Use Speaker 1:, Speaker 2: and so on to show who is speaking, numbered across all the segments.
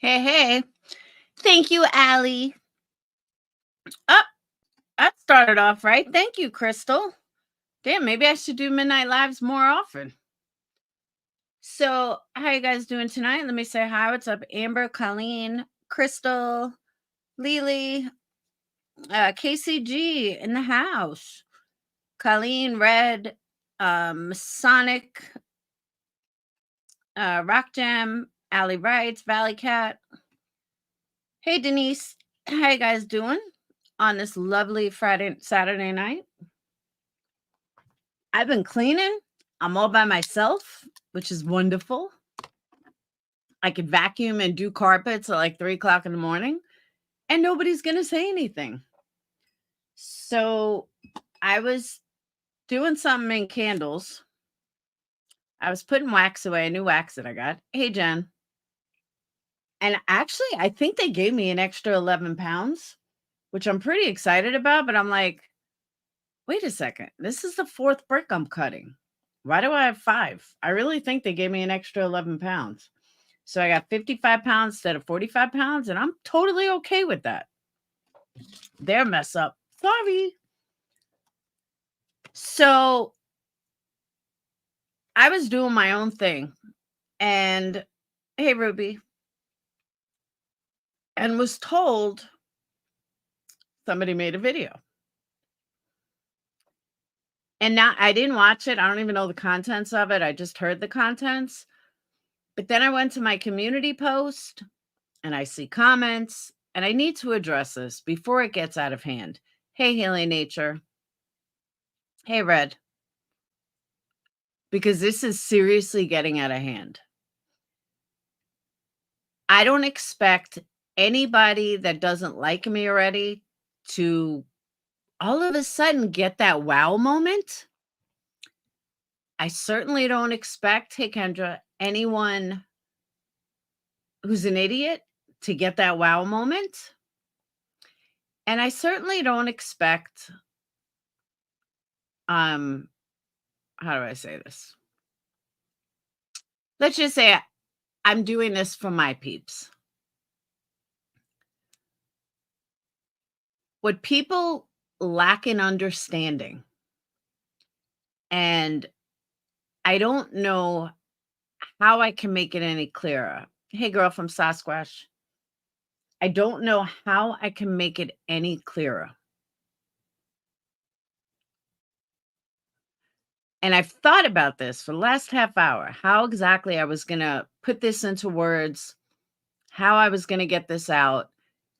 Speaker 1: Hey, hey. Thank you, Allie. Oh, that started off right. Thank you, Crystal. Damn, maybe I should do Midnight Lives more often. So, how you guys doing tonight? Let me say hi. What's up, Amber, Colleen, Crystal, Lily, KCG in the house. Colleen, Red, Sonic, Rock Jam, Allie Wrights, Valley Cat. Hey, Denise. How you guys doing on this lovely Saturday night? I've been cleaning. I'm all by myself, which is wonderful. I could vacuum and do carpets at like 3 o'clock in the morning, and nobody's going to say anything. So I was doing something in candles. I was putting wax away, a new wax that I got. Hey, Jen. And actually, I think they gave me an extra 11 pounds, which I'm pretty excited about. But I'm like, wait a second. This is the 4th brick I'm cutting. Why do I have 5? I really think they gave me an extra 11 pounds. So I got 55 pounds instead of 45 pounds, and I'm totally okay with that. Their mess up. Sorry. So I was doing my own thing. And hey, Ruby. And was told somebody made a video. And now I didn't watch it. I don't even know the contents of it. I just heard the contents. But then I went to my community post and I see comments, and I need to address this before it gets out of hand. Hey, Healing Nature. Hey, Red. Because this is seriously getting out of hand. I don't expect anybody that doesn't like me already to all of a sudden get that wow moment I certainly don't expect, hey, Kendra, anyone who's an idiot to get that wow moment. And I certainly don't expect, um, how do I say this? Let's just say I'm doing this for my peeps. What people lack in understanding, and I don't know how I can make it any clearer. Hey, girl from Sasquatch. I don't know how I can make it any clearer. And I've thought about this for the last half hour, how exactly I was going to put this into words, how I was going to get this out,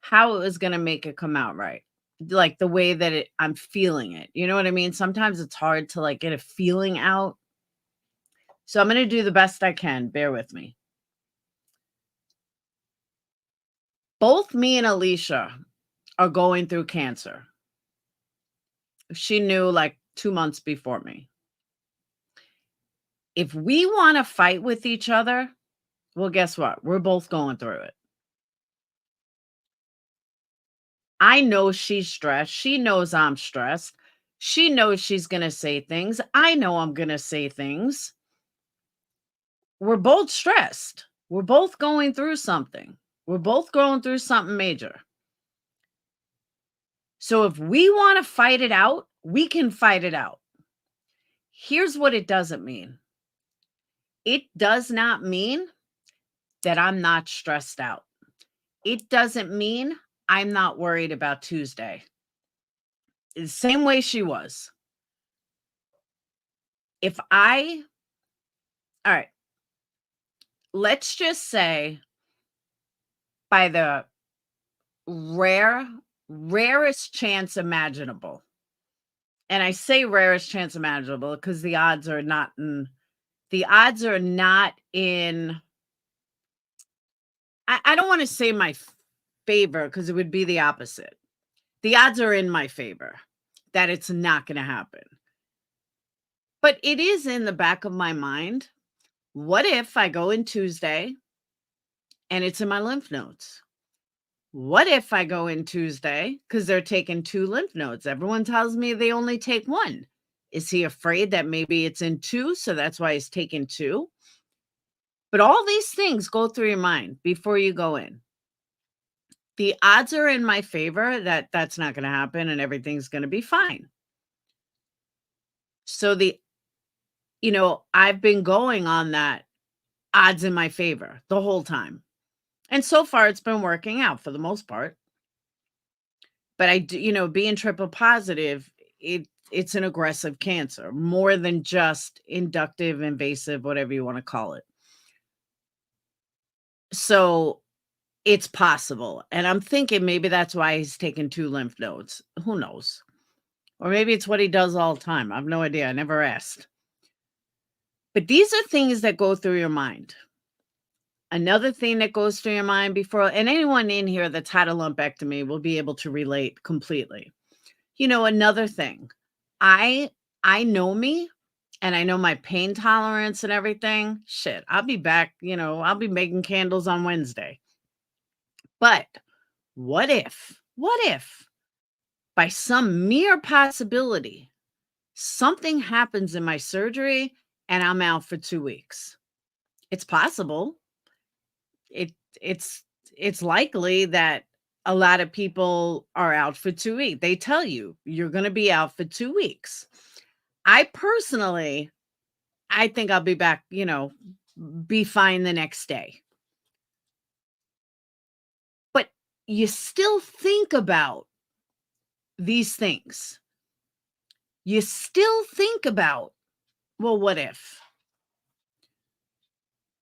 Speaker 1: how it was going to make it come out right. Like the way that I'm feeling it. You know what I mean? Sometimes it's hard to like get a feeling out. So I'm going to do the best I can. Bear with me. Both me and Alicia are going through cancer. She knew like 2 months before me. If we want to fight with each other, well, guess what? We're both going through it. I know she's stressed. She knows I'm stressed. She knows she's going to say things. I know I'm going to say things. We're both stressed. We're both going through something. We're both going through something major. So if we want to fight it out, we can fight it out. Here's what it doesn't mean. It does not mean that I'm not stressed out. It doesn't mean I'm not worried about Tuesday. The same way she was. All right, let's just say by the rarest chance imaginable. And I say rarest chance imaginable because the odds are not in, I don't want to say my favor because it would be the opposite. The odds are in my favor that it's not going to happen. But it is in the back of my mind. What if I go in Tuesday and it's in my lymph nodes? What if I go in Tuesday because they're taking 2 lymph nodes? Everyone tells me they only take 1. Is he afraid that maybe it's in 2, so that's why he's taking 2? But all these things go through your mind before you go in. The odds are in my favor that that's not going to happen and everything's going to be fine. So I've been going on that odds in my favor the whole time. And so far it's been working out for the most part. But I do, being triple positive, it's an aggressive cancer, more than just inductive, invasive, whatever you want to call it. So it's possible. And I'm thinking maybe that's why he's taking 2 lymph nodes. Who knows? Or maybe it's what he does all the time. I have no idea. I never asked. But these are things that go through your mind. Another thing that goes through your mind before, and anyone in here that's had a lumpectomy will be able to relate completely. Another thing, I know me and I know my pain tolerance and everything. Shit, I'll be back, I'll be making candles on Wednesday. But what if by some mere possibility, something happens in my surgery and I'm out for 2 weeks? It's possible. It's likely that a lot of people are out for 2 weeks. They tell you you're going to be out for 2 weeks. I think I'll be back, be fine the next day. But you still think about these things. You still think about, well, what if?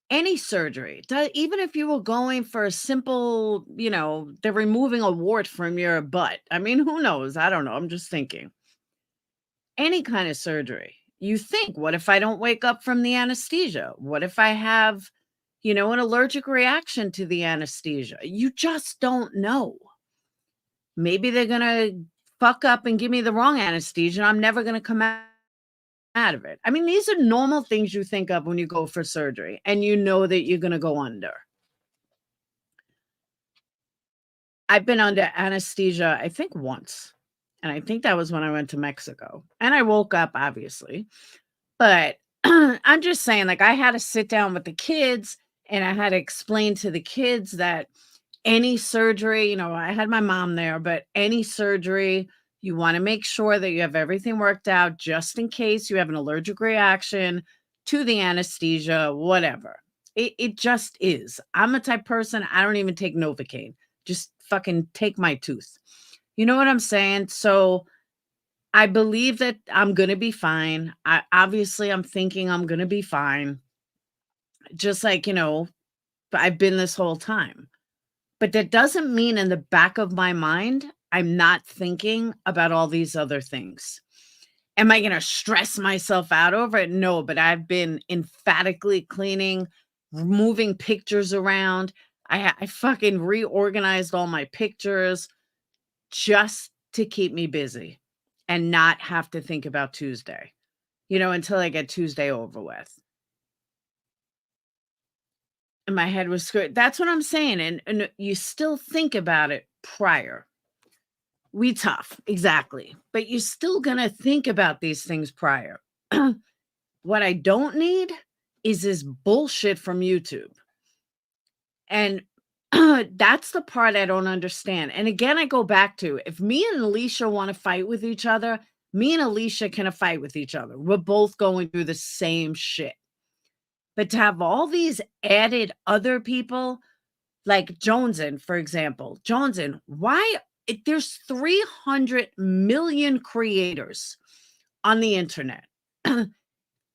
Speaker 1: Any surgery, even if you were going for a simple, they're removing a wart from your butt. I mean, who knows? I don't know. I'm just thinking. Any kind of surgery. You think, what if I don't wake up from the anesthesia? What if I have, an allergic reaction to the anesthesia? You just don't know. Maybe they're going to fuck up and give me the wrong anesthesia. I'm never going to come out out of it. I mean, these are normal things you think of when you go for surgery and you know that you're going to go under. I've been under anesthesia, I think once. And I think that was when I went to Mexico. And I woke up, obviously. But I'm just saying, like, I had to sit down with the kids and I had to explain to the kids that any surgery, I had my mom there, but any surgery, you want to make sure that you have everything worked out just in case you have an allergic reaction to the anesthesia, whatever. It just is. I'm a type person, I don't even take Novocaine. Just fucking take my tooth. You know what I'm saying? So I believe that I'm going to be fine. Obviously, I'm thinking I'm going to be fine. Just like, I've been this whole time. But that doesn't mean in the back of my mind, I'm not thinking about all these other things. Am I going to stress myself out over it? No, but I've been emphatically cleaning, moving pictures around. I fucking reorganized all my pictures just to keep me busy and not have to think about Tuesday, until I get Tuesday over with. And my head was screwed. That's what I'm saying. And you still think about it prior. We tough, exactly. But you're still going to think about these things prior. What I don't need is this bullshit from YouTube. And that's the part I don't understand. And again, I go back to, if me and Alicia want to fight with each other, me and Alicia can fight with each other. We're both going through the same shit. But to have all these added other people, like Jonesin, for example, Jonesin, why? There's 300 million creators on the internet.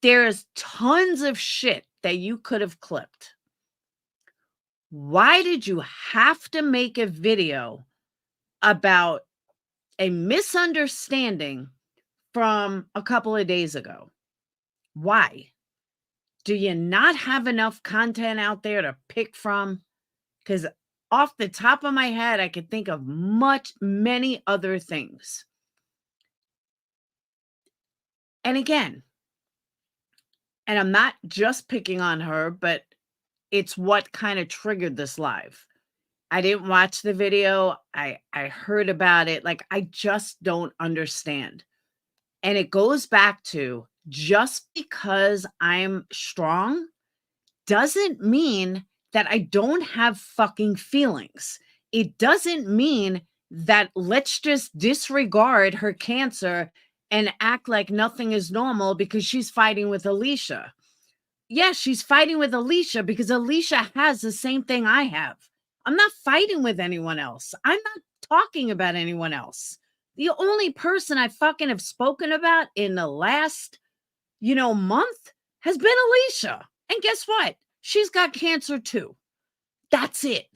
Speaker 1: There's tons of shit that you could have clipped. Why did you have to make a video about a misunderstanding from a couple of days ago? Why? Do you not have enough content out there to pick from? Because off the top of my head, I could think of many other things. And again, and I'm not just picking on her, but it's what kind of triggered this live. I didn't watch the video. I heard about it. Like, I just don't understand. And it goes back to, just because I'm strong doesn't mean that I don't have fucking feelings. It doesn't mean that let's just disregard her cancer and act like nothing is normal because she's fighting with Alicia. Yeah, she's fighting with Alicia because Alicia has the same thing I have. I'm not fighting with anyone else. I'm not talking about anyone else. The only person I fucking have spoken about in the last, month has been Alicia. And guess what? She's got cancer too. That's it.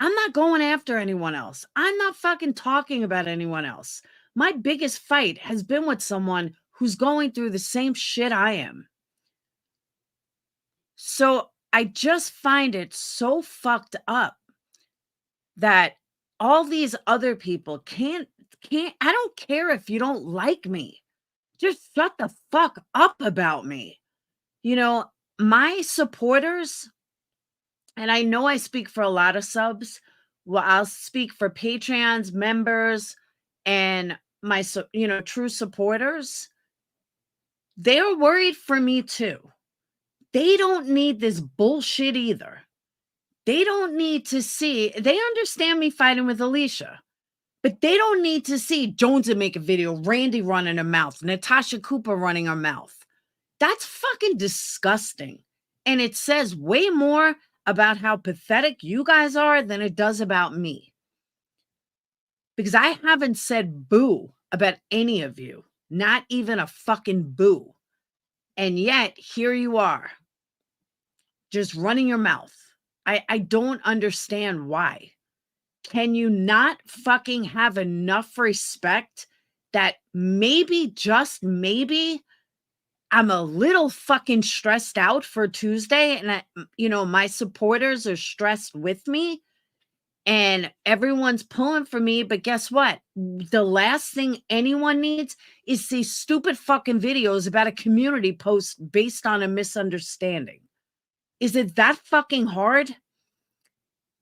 Speaker 1: I'm not going after anyone else. I'm not fucking talking about anyone else. My biggest fight has been with someone who's going through the same shit I am. So I just find it so fucked up that all these other people can't, I don't care if you don't like me. Just shut the fuck up about me. My supporters, and I know I speak for a lot of subs. Well, I'll speak for Patreons, members, and my, true supporters. They're worried for me too. They don't need this bullshit either. They don't need to see, they understand me fighting with Alicia, but they don't need to see Jonesin make a video, Randy running her mouth, Natasha Cooper running her mouth. That's fucking disgusting. And it says way more about how pathetic you guys are than it does about me. Because I haven't said boo about any of you. Not even a fucking boo. And yet, here you are. Just running your mouth. I don't understand why. Can you not fucking have enough respect that maybe, just maybe, I'm a little fucking stressed out for Tuesday and my supporters are stressed with me, and everyone's pulling for me. But guess what? The last thing anyone needs is these stupid fucking videos about a community post based on a misunderstanding. Is it that fucking hard?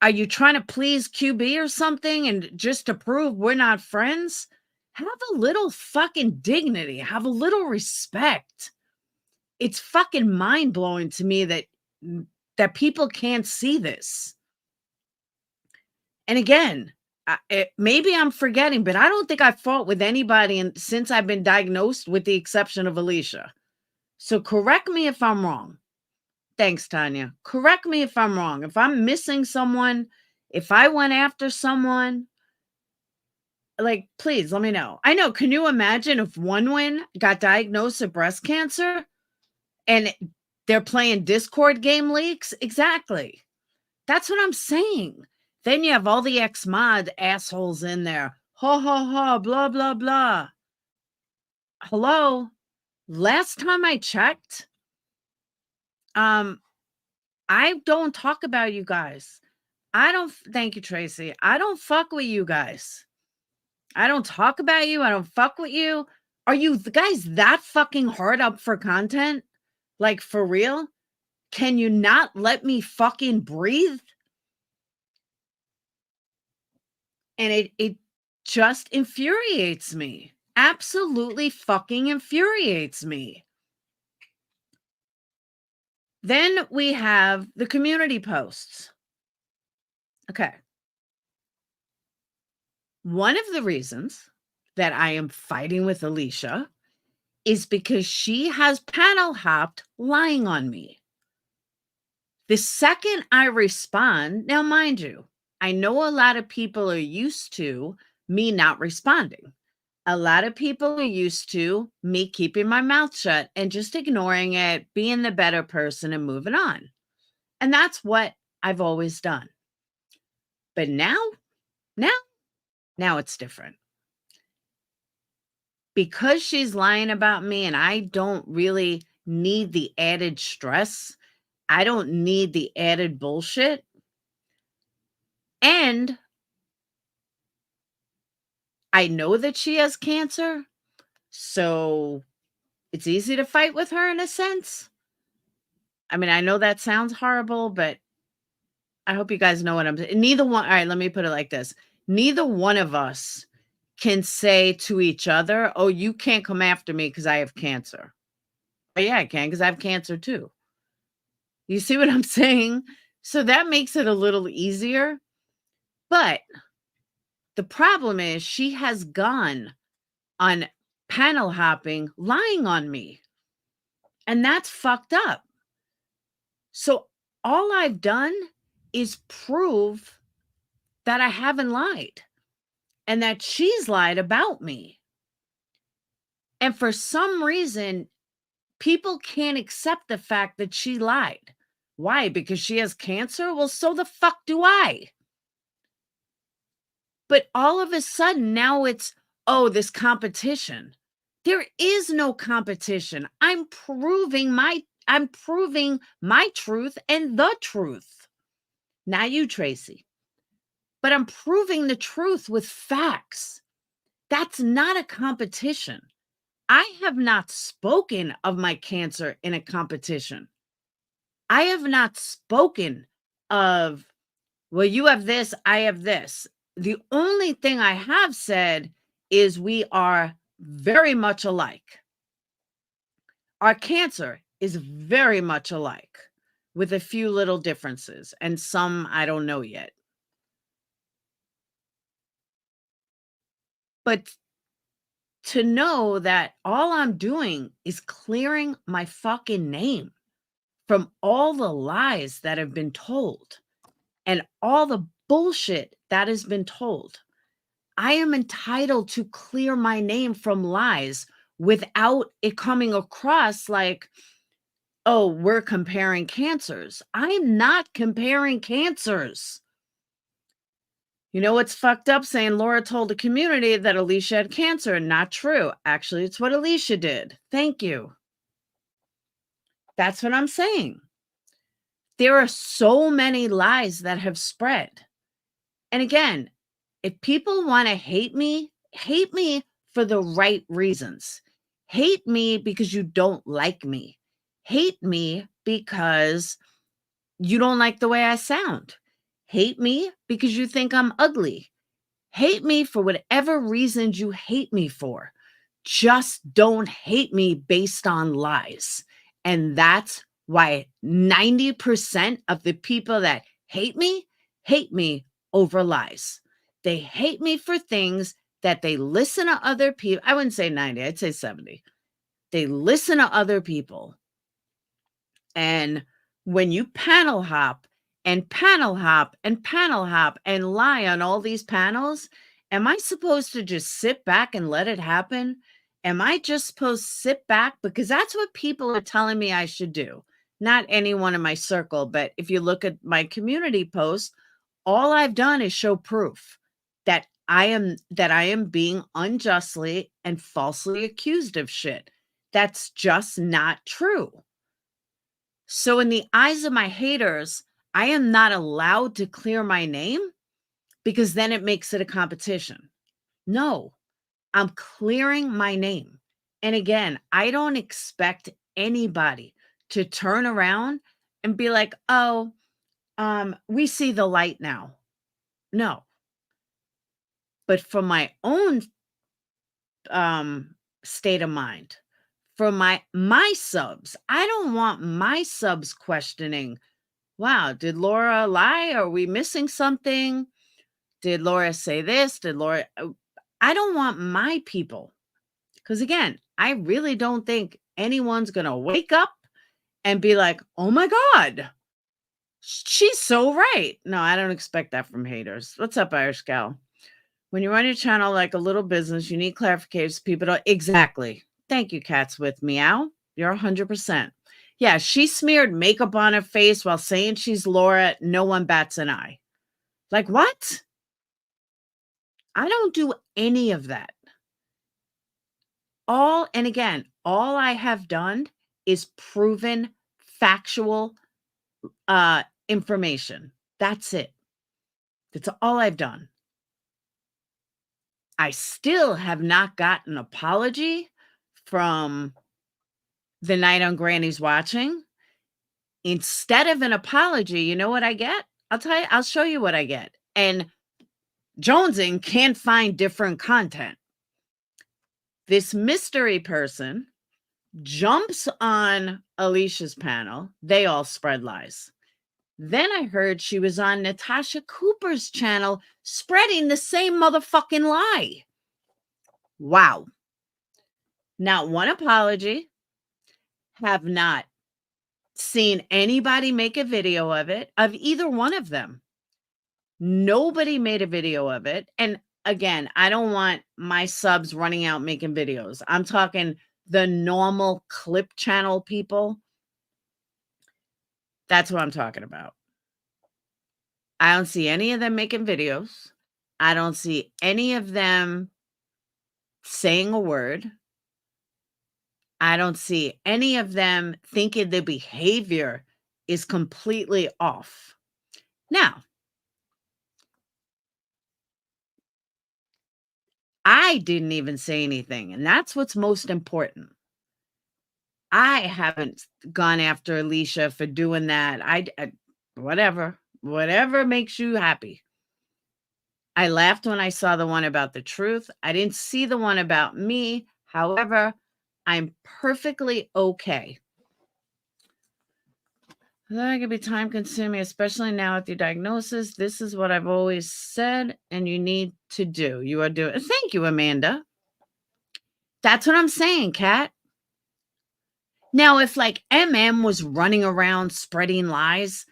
Speaker 1: Are you trying to please QB or something and just to prove we're not friends? Have a little fucking dignity. Have a little respect. It's fucking mind-blowing to me that people can't see this. And again, maybe I'm forgetting, but I don't think I fought with anybody since I've been diagnosed, with the exception of Alicia. So correct me if I'm wrong. Thanks, Tanya. Correct me if I'm wrong. If I'm missing someone, if I went after someone, like, please let me know. I know. Can you imagine if One got diagnosed with breast cancer and they're playing Discord game leaks? Exactly. That's what I'm saying. Then you have all the ex-mod assholes in there. Ha ha ha, blah, blah, blah. Hello? Last time I checked, I don't talk about you guys. Thank you, Tracy. I don't fuck with you guys. I don't talk about you. I don't fuck with you. Are you guys that fucking hard up for content? Like, for real? Can you not let me fucking breathe? And it just infuriates me. Absolutely fucking infuriates me. Then we have the community posts. Okay. One of the reasons that I am fighting with Alicia is because she has panel hopped lying on me. The second I respond, now mind you, I know a lot of people are used to me not responding. A lot of people are used to me keeping my mouth shut and just ignoring it, being the better person and moving on. And that's what I've always done. But now it's different. Because she's lying about me and I don't really need the added stress. I don't need the added bullshit. And I know that she has cancer. So it's easy to fight with her in a sense. I mean, I know that sounds horrible, but I hope you guys know what I'm saying. Neither one. All right, let me put it like this. Neither one of us can say to each other, oh, you can't come after me because I have cancer. But yeah, I can because I have cancer too. You see what I'm saying? So that makes it a little easier. But the problem is she has gone on panel hopping, lying on me. And that's fucked up. So all I've done is prove that I haven't lied and that she's lied about me. And for some reason, people can't accept the fact that she lied. Why? Because she has cancer? Well, so the fuck do I. But all of a sudden now it's, oh, this competition. There is no competition. I'm proving my truth and the truth. Not you, Tracy. But I'm proving the truth with facts. That's not a competition. I have not spoken of my cancer in a competition. I have not spoken of, well, you have this, I have this. The only thing I have said is we are very much alike. Our cancer is very much alike with a few little differences and some I don't know yet. But to know that all I'm doing is clearing my fucking name from all the lies that have been told and all the bullshit that has been told. I am entitled to clear my name from lies without it coming across like, oh, we're comparing cancers. I'm not comparing cancers. You know what's fucked up? Saying Laura told the community that Alicia had cancer. Not true. Actually, it's what Alicia did. Thank you. That's what I'm saying. There are so many lies that have spread. And again, if people want to hate me for the right reasons. Hate me because you don't like me. Hate me because you don't like the way I sound. Hate me because you think I'm ugly. Hate me for whatever reasons you hate me for. Just don't hate me based on lies. And that's why 90% of the people that hate me over lies. They hate me for things that they listen to other people. I wouldn't say 90, I'd say 70. They listen to other people. And when you panel hop and panel hop and panel hop and lie on all these panels, am I supposed to just sit back and let it happen? Am I just supposed to sit back? Because that's what people are telling me I should do. Not anyone in my circle, but if you look at my community posts, all I've done is show proof that I am being unjustly and falsely accused of shit. That's just not true. So in the eyes of my haters, I am not allowed to clear my name because then it makes it a competition. No, I'm clearing my name. And again, I don't expect anybody to turn around and be like, oh, we see the light now. No. But for my own state of mind, for my subs, I don't want my subs questioning, wow, did Laura lie? Are we missing something? Did Laura say this? I don't want my people. Because again, I really don't think anyone's going to wake up and be like, oh my God, she's so right. No, I don't expect that from haters. What's up, Irish gal? When you run your channel like a little business, you need clarifications. People don't. Exactly. Thank you, Cats with Meow. You're 100%. Yeah, she smeared makeup on her face while saying she's Laura. No one bats an eye. Like, what? I don't do any of that. And again, all I have done is proven factual information. That's it. That's all I've done. I still have not gotten an apology from the night on Granny's watching. Instead of an apology, you know what I get? I'll show you what I get. And Jonesing can't find different content. This mystery person jumps on Alicia's panel. They all spread lies. Then I heard she was on Natasha Cooper's channel spreading the same motherfucking lie. Wow. Not one apology. Have not seen anybody make a video of it, of either one of them. Nobody made a video of it. And again, I don't want my subs running out making videos. I'm talking the normal clip channel people. That's what I'm talking about. I don't see any of them making videos. I don't see any of them saying a word. I don't see any of them thinking the behavior is completely off. Now, I didn't even say anything, and that's what's most important. I haven't gone after Alicia for doing that. Whatever makes you happy. I laughed when I saw the one about the truth. I didn't see the one about me. However, I'm perfectly okay. That can be time consuming, especially now with your diagnosis. This is what I've always said, and you need to do. You are doing. Thank you, Amanda. That's what I'm saying, Kat. Now, if like MM was running around spreading lies,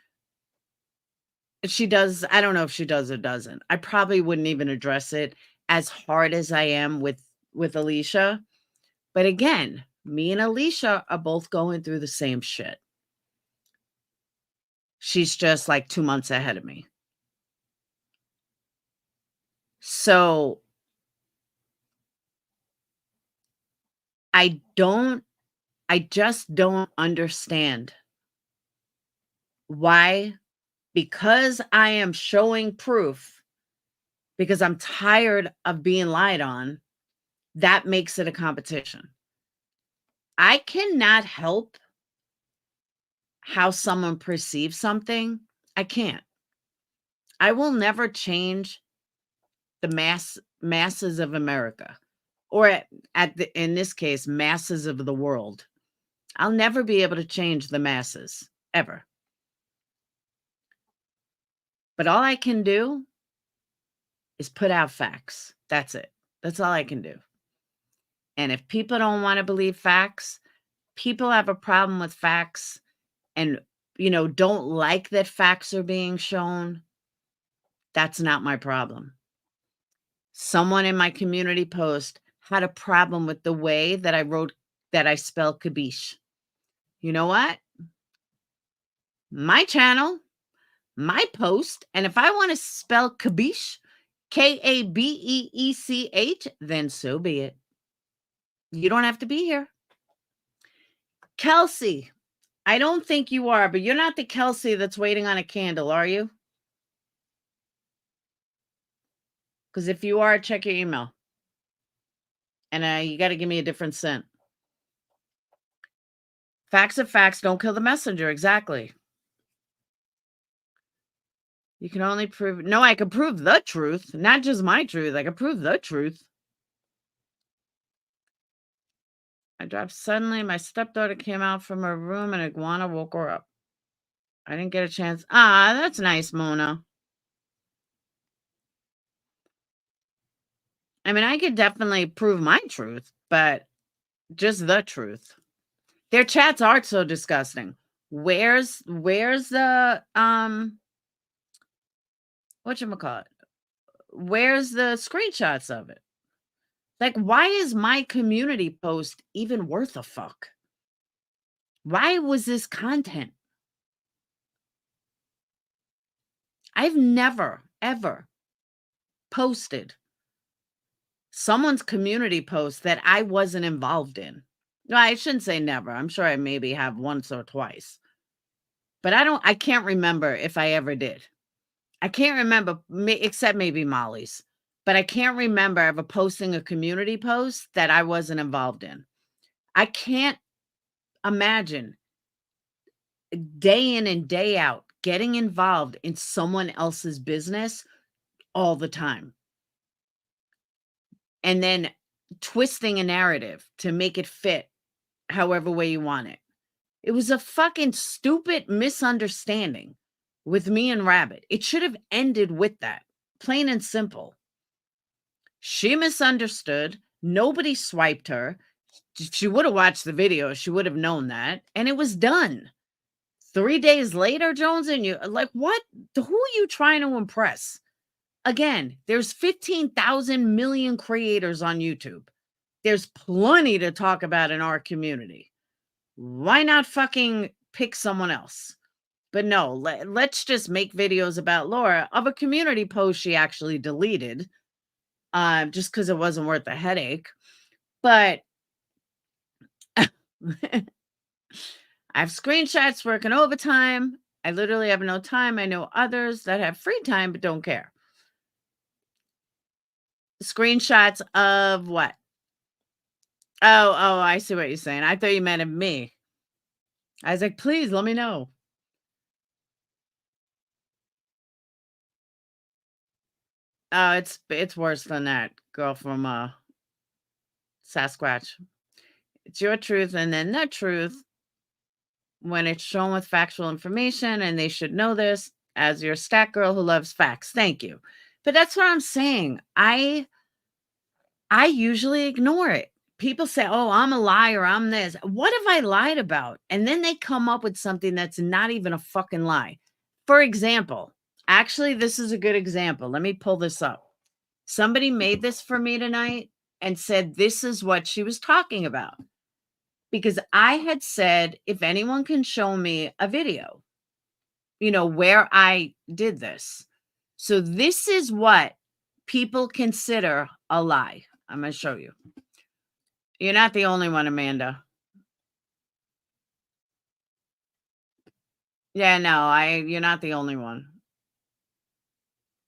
Speaker 1: she does. I don't know if she does or doesn't. I probably wouldn't even address it as hard as I am with Alicia. But again, me and Alicia are both going through the same shit. She's just like 2 months ahead of me. So I just don't understand why, because I am showing proof because I'm tired of being lied on. That makes it a competition. I cannot help how someone perceives something. I can't. I will never change the masses of America, or in this case, masses of the world. I'll never be able to change the masses, ever. But all I can do is put out facts. That's it. That's all I can do. And if people don't want to believe facts, people have a problem with facts and, don't like that facts are being shown. That's not my problem. Someone in my community post had a problem with the way that I spell cabiche. You know what? My channel, my post, and if I want to spell cabiche, Kabeech, then so be it. You don't have to be here. Kelsey, I don't think you are, but you're not the Kelsey that's waiting on a candle, are you? Because if you are, check your email. And you got to give me a different scent. Facts are facts. Don't kill the messenger. Exactly. You can only prove... No, I can prove the truth. Not just my truth. I can prove the truth. I dropped suddenly. My stepdaughter came out from her room and iguana woke her up. I didn't get a chance. Ah, that's nice, Mona. I mean, I could definitely prove my truth, but just the truth. Their chats are so disgusting. Where's the whatchamacallit? Where's the screenshots of it? Like, why is my community post even worth a fuck? Why was this content? I've never, ever posted someone's community post that I wasn't involved in. No, I shouldn't say never. I'm sure I maybe have once or twice. But I can't remember if I ever did. I can't remember, except maybe Molly's. But I can't remember ever posting a community post that I wasn't involved in. I can't imagine day in and day out getting involved in someone else's business all the time. And then twisting a narrative to make it fit however way you want it. It was a fucking stupid misunderstanding with me and Rabbit. It should have ended with that. Plain and simple. She misunderstood. Nobody swiped her. She would have watched the video. She would have known that. And it was done. 3 days later, Jones, and you like, what? Who are you trying to impress? Again, there's 15,000 million creators on YouTube. There's plenty to talk about in our community. Why not fucking pick someone else? But no, let's just make videos about Laura of a community post she actually deleted, just because it wasn't worth the headache. But I have screenshots working overtime. I literally have no time. I know others that have free time but don't care. Screenshots of what? Oh, I see what you're saying. I thought you meant of me. I was like, please let me know. Oh, it's worse than that, girl from Sasquatch. It's your truth and then the truth when it's shown with factual information, and they should know this as your stat girl who loves facts. Thank you. But that's what I'm saying. I usually ignore it. People say, oh, I'm a liar. I'm this. What have I lied about? And then they come up with something that's not even a fucking lie. For example, actually, this is a good example. Let me pull this up. Somebody made this for me tonight and said this is what she was talking about. Because I had said, if anyone can show me a video, where I did this. So this is what people consider a lie. I'm going to show you. You're not the only one, Amanda. Yeah, no, you're not the only one.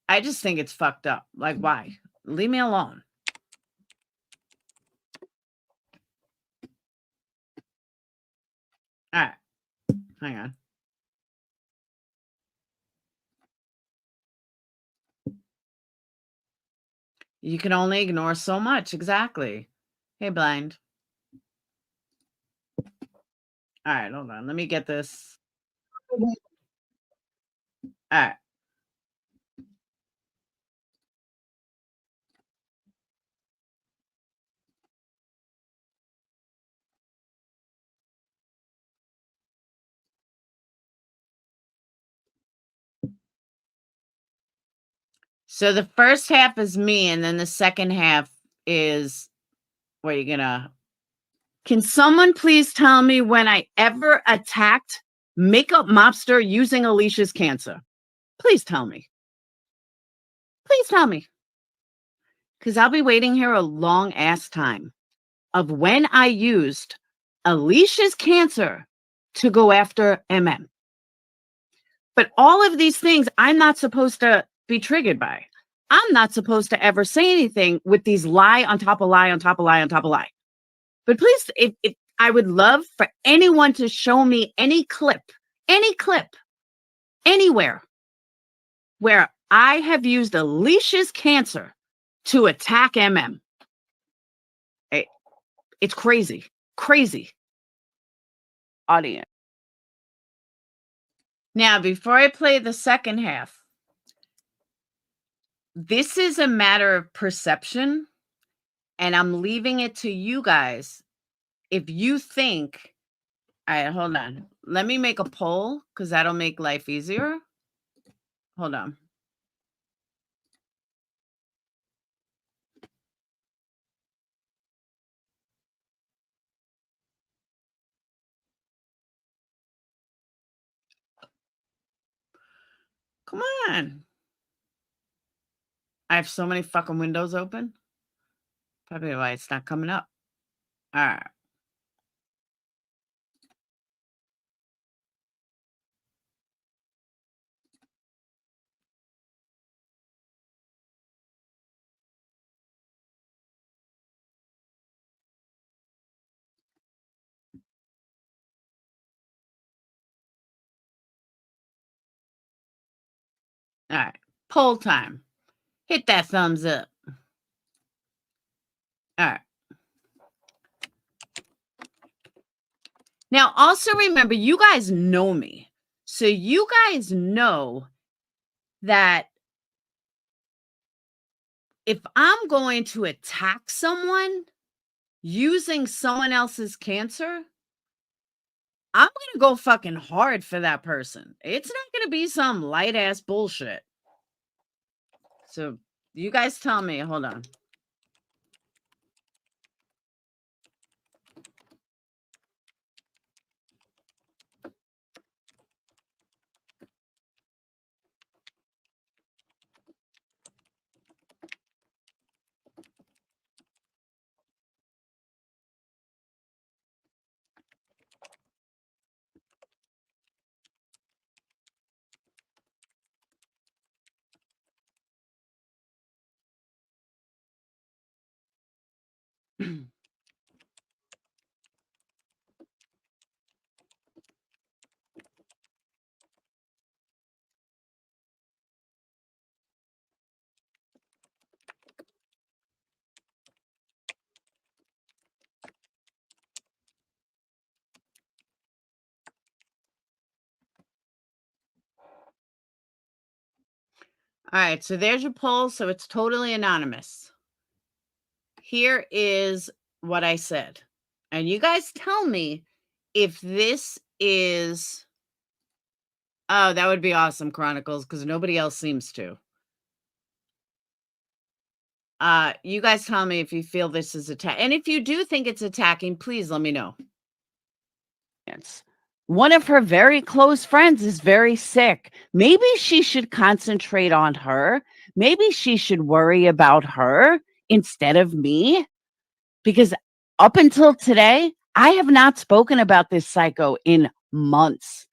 Speaker 1: I just think it's fucked up. Like, why? Leave me alone. All right. Hang on. You can only ignore so much. Exactly. Hey, blind. All right, hold on. Let me get this. All right. So the first half is me, and then the second half is what you're gonna. Can someone please tell me when I ever attacked Makeup Mobster using Alicia's cancer? Please tell me. Please tell me. Because I'll be waiting here a long ass time of when I used Alicia's cancer to go after MM. But all of these things I'm not supposed to be triggered by. I'm not supposed to ever say anything with these lie on top of lie on top of lie on top of lie. But please, if I would love for anyone to show me any clip, anywhere where I have used Alicia's cancer to attack MM. It's crazy, crazy. Audience. Now, before I play the second half, this is a matter of perception, and I'm leaving it to you guys. If you think, all right, hold on. Let me make a poll because that'll make life easier. Hold on. Come on. I have so many fucking windows open. Probably why it's not coming up. All right. All right. Poll time. Hit that thumbs up. All right. Now, also remember, you guys know me. So you guys know that if I'm going to attack someone using someone else's cancer, I'm going to go fucking hard for that person. It's not going to be some light ass bullshit. So you guys tell me, hold on. All right, so there's your poll. So it's totally anonymous. Here is what I said. And you guys tell me if this is... Oh, that would be awesome, Chronicles, because nobody else seems to. You guys tell me if you feel this is attack. And if you do think it's attacking, please let me know. One of her very close friends is very sick. Maybe she should concentrate on her. Maybe she should worry about her instead of me. Because up until today, I have not spoken about this psycho in months.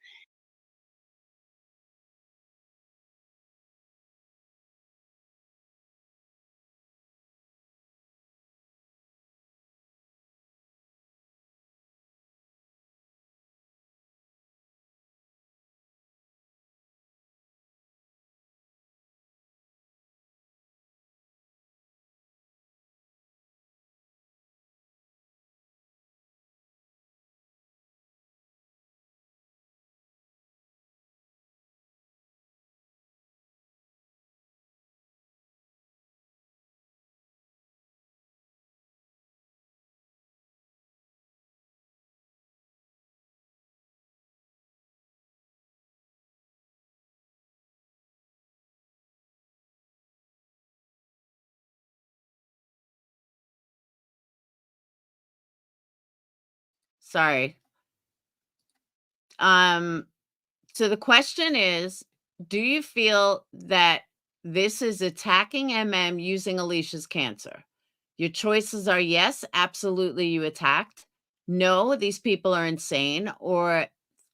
Speaker 1: Sorry. Um, so the question is, do you feel that this is attacking using Alicia's cancer? Your choices are yes, absolutely, you attacked. No, these people are insane. Or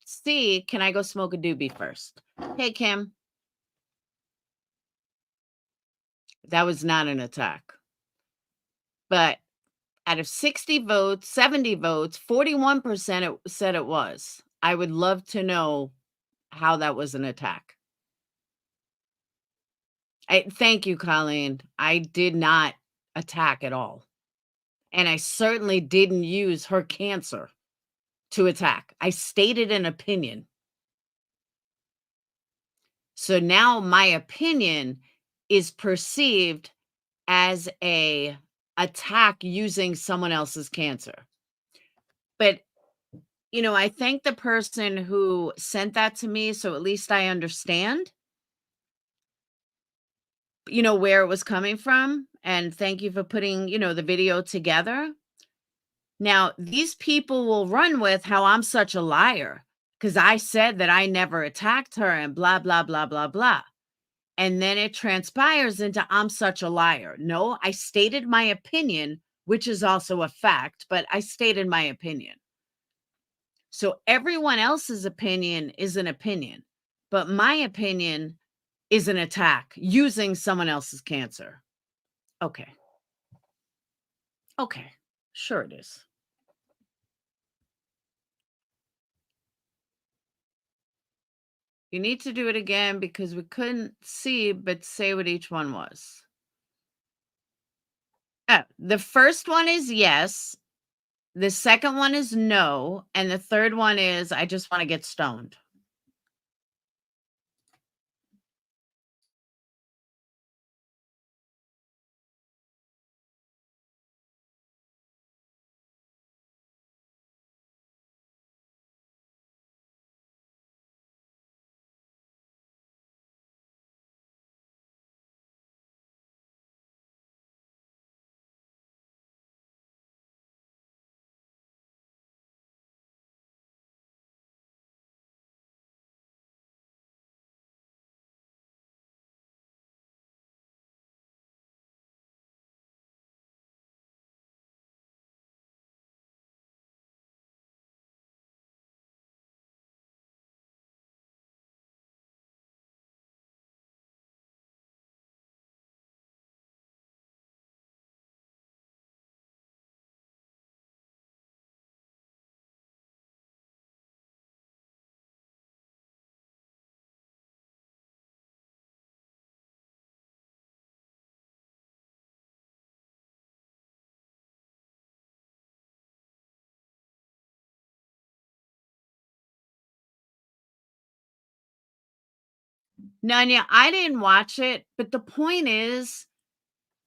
Speaker 1: C, can I go smoke a doobie first? Hey, Kim, that was not an attack. But out of 60 votes, 70 votes, 41% said it was. I would love to know how that was an attack. Thank you, Colleen. I did not attack at all. And I certainly didn't use her cancer to attack. I stated an opinion. So now my opinion is perceived as a attack using someone else's cancer. But, I thank the person who sent that to me, so at least I understand, where it was coming from. And thank you for putting, the video together. Now, these people will run with how I'm such a liar because I said that I never attacked her and blah, blah, blah, blah, blah. And then it transpires into I'm such a liar. No, I stated my opinion, which is also a fact, but I stated my opinion. So everyone else's opinion is an opinion, but my opinion is an attack using someone else's cancer. Okay. Okay. Sure it is. You need to do it again because we couldn't see, but say what each one was. Oh, the first one is yes. The second one is no. And the third one is I just want to get stoned. Nanya, I didn't watch it, but the point is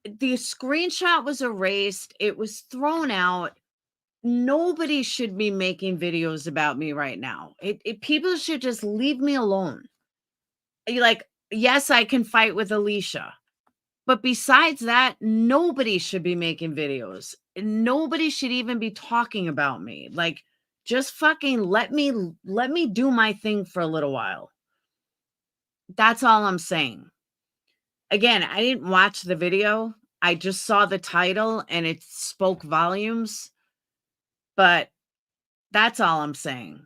Speaker 1: the screenshot was erased. It was thrown out. Nobody should be making videos about me right now. People should just leave me alone. Like, yes, I can fight with Alicia, but besides that, nobody should be making videos. Nobody should even be talking about me. Like, just fucking let me do my thing for a little while. That's all I'm saying. Again, I didn't watch the video. I just saw the title and it spoke volumes, but that's all I'm saying.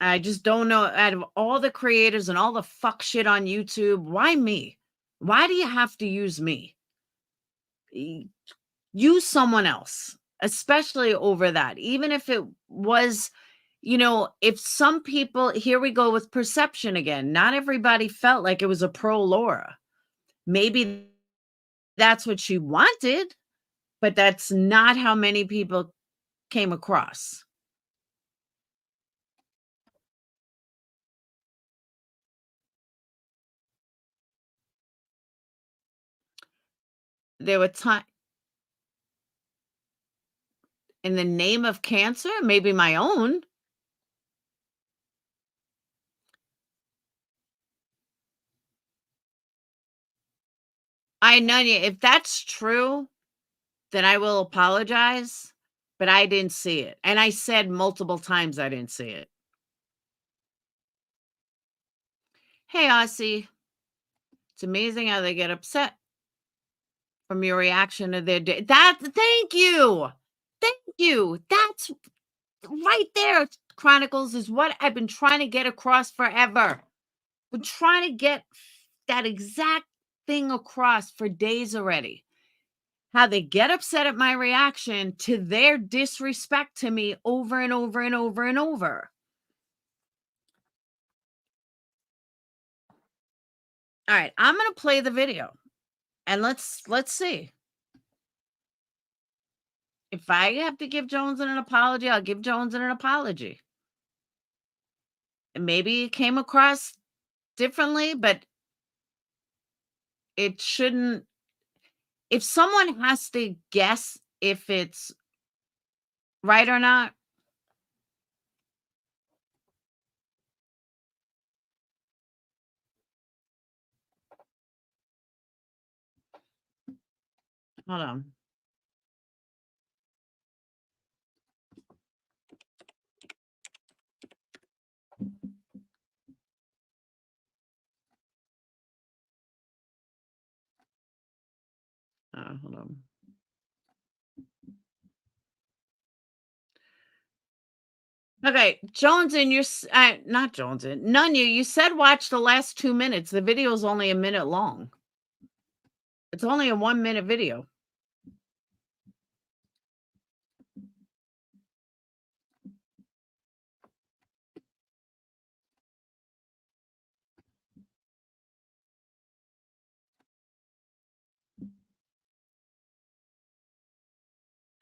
Speaker 1: I just don't know, out of all the creators and all the fuck shit on YouTube, why me? Why do you have to use me? Use someone else, especially over that. Even if it was, if some people, here we go with perception again. Not everybody felt like it was a pro Laura. Maybe that's what she wanted, but that's not how many people came across. There were times in the name of cancer, maybe my own. I know you. If that's true, then I will apologize. but I didn't see it. And I said multiple times I didn't see it. Hey, Aussie. It's amazing how they get upset from your reaction to their day. Thank you. Thank you. That's right there, Chronicles, is what I've been trying to get across forever. Been trying to get that exact thing across for days already. How they get upset at my reaction to their disrespect to me over and over and over and over. All right, I'm going to play the video and let's see. If I have to give Jones an apology, I'll give Jones an apology. And maybe it came across differently, but it shouldn't. If someone has to guess if it's right or not, hold on. Hold on. Okay, Jones, and you're not Jones, Nunya. You said watch the last 2 minutes. The video is only a minute long. It's only a 1-minute video.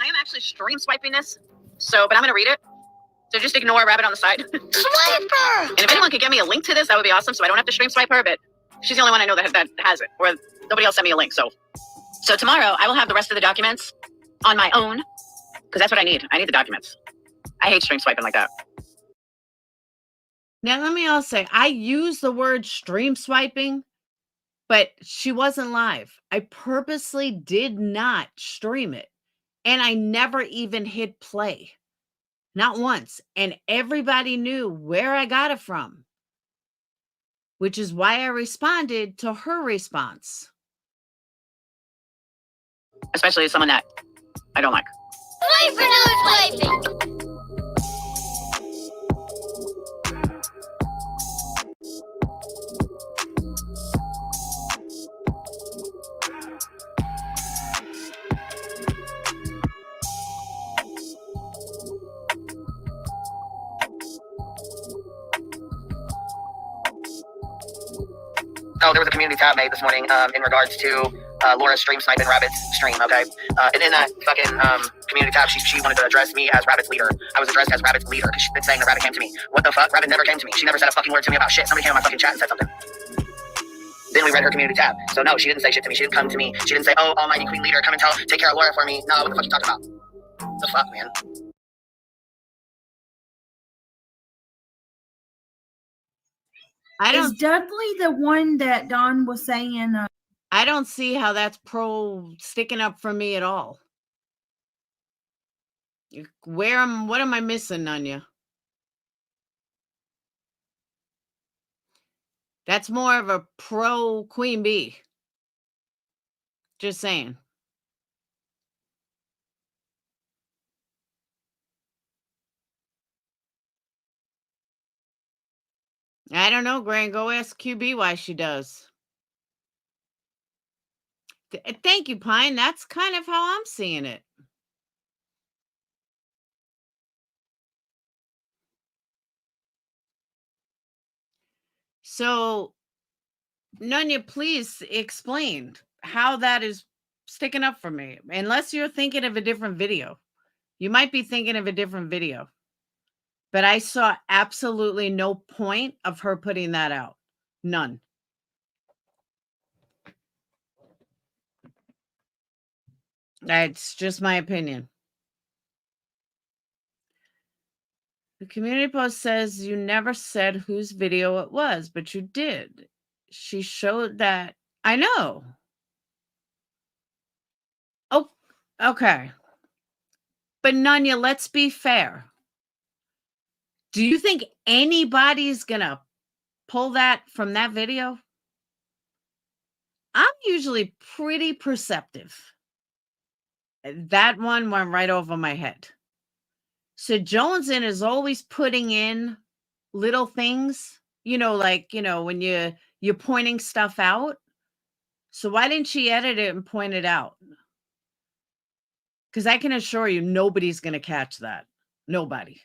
Speaker 1: I am actually stream swiping this, but I'm going to read it. So just ignore Rabbit on the side. Swiper! And if anyone could get me a link to this, that would be awesome, so I don't have to stream swipe her, but she's the only one I know that has it, or nobody else sent me a link. So tomorrow, I will have the rest of the documents on my own, because that's what I need. I need the documents. I hate stream swiping like that. Now, let me also say, I use the word stream swiping, but she wasn't live. I purposely did not stream it, and I never even hit play. Not once. And everybody knew where I got it from, which is why I responded to her response. Especially as someone that I don't like. Swiper, no swiping!
Speaker 2: Oh, there was a community tab made this morning in regards to Laura's stream sniping Rabbit's stream, okay? And in that fucking community tab, she wanted to address me as Rabbit's leader. I was addressed as Rabbit's leader because she's been saying that Rabbit came to me. What the fuck? Rabbit never came to me. She never said a fucking word to me about shit. Somebody came on my fucking chat and said something. Then we read her community tab. So no, she didn't say shit to me. She didn't come to me. She didn't say, oh, almighty queen leader, come and take care of Laura for me. No, what the fuck you talking about? The fuck, man?
Speaker 3: Is Dudley the one that Don was saying?
Speaker 1: I don't see how that's sticking up for me at all. What am I missing, Nunya? That's more of a pro Queen Bee. Just saying. I don't know, Gran. Go ask QB why she does. Thank you, Pine. That's kind of how I'm seeing it. So, Nunya, please explain how that is sticking up for me. Unless you're thinking of a different video. You might be thinking of a different video. But I saw absolutely no point of her putting that out. None. That's just my opinion. The community post says you never said whose video it was, but you did. She showed that. I know. Oh, okay. But Nanya, let's be fair. Do you think anybody's gonna pull that from that video? I'm usually pretty perceptive. That one went right over my head. So Jonesin is always putting in little things, like, when you're pointing stuff out. So why didn't she edit it and point it out? Because I can assure you nobody's going to catch that. Nobody.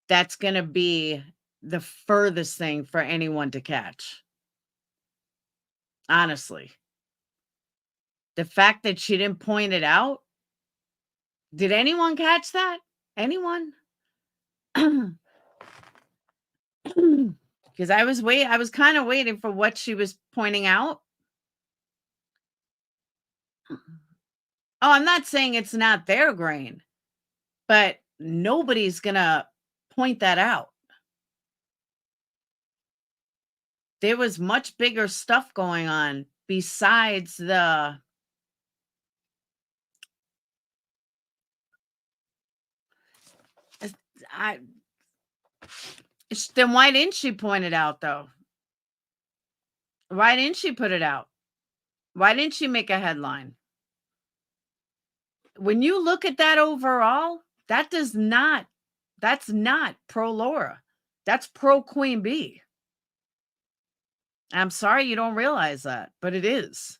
Speaker 1: That's going to be the furthest thing for anyone to catch. Honestly. The fact that she didn't point it out. Did anyone catch that? Anyone? Because I was kind of waiting for what she was pointing out. Oh, I'm not saying it's not their grain, but nobody's gonna point that out. There was much bigger stuff going on besides the then why didn't she point it out though? Why didn't she put it out? Why didn't she make a headline? When you look at that overall, that's not pro Laura. That's pro Queen Bee. I'm sorry you don't realize that, but it is.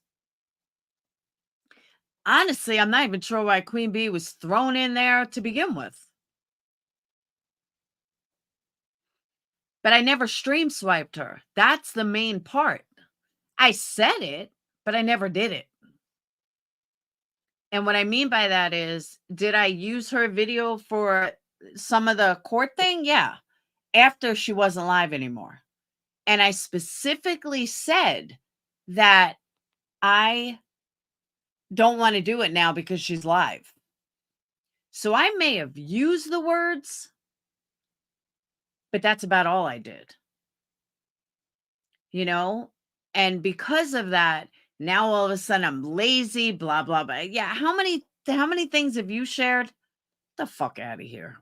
Speaker 1: Honestly, I'm not even sure why Queen Bee was thrown in there to begin with. But I never stream swiped her. That's the main part. I said it, but I never did it. And what I mean by that is, did I use her video for some of the court thing? Yeah. After she wasn't live anymore. And I specifically said that I don't want to do it now because she's live. So I may have used the words, but that's about all I did. And because of that, now all of a sudden I'm lazy, blah, blah, blah. Yeah. How many things have you shared? Get the fuck out of here.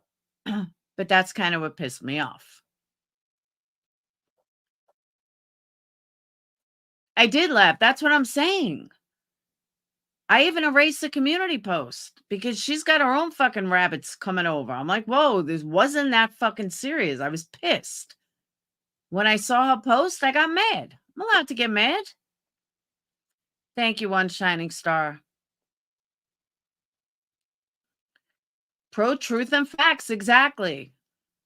Speaker 1: But that's kind of what pissed me off. I did laugh. That's what I'm saying. I even erased the community post because she's got her own fucking rabbits coming over. I'm like, whoa, this wasn't that fucking serious. I was pissed. When I saw her post, I got mad. I'm allowed to get mad. Thank you, One Shining Star. Pro-truth and facts, exactly.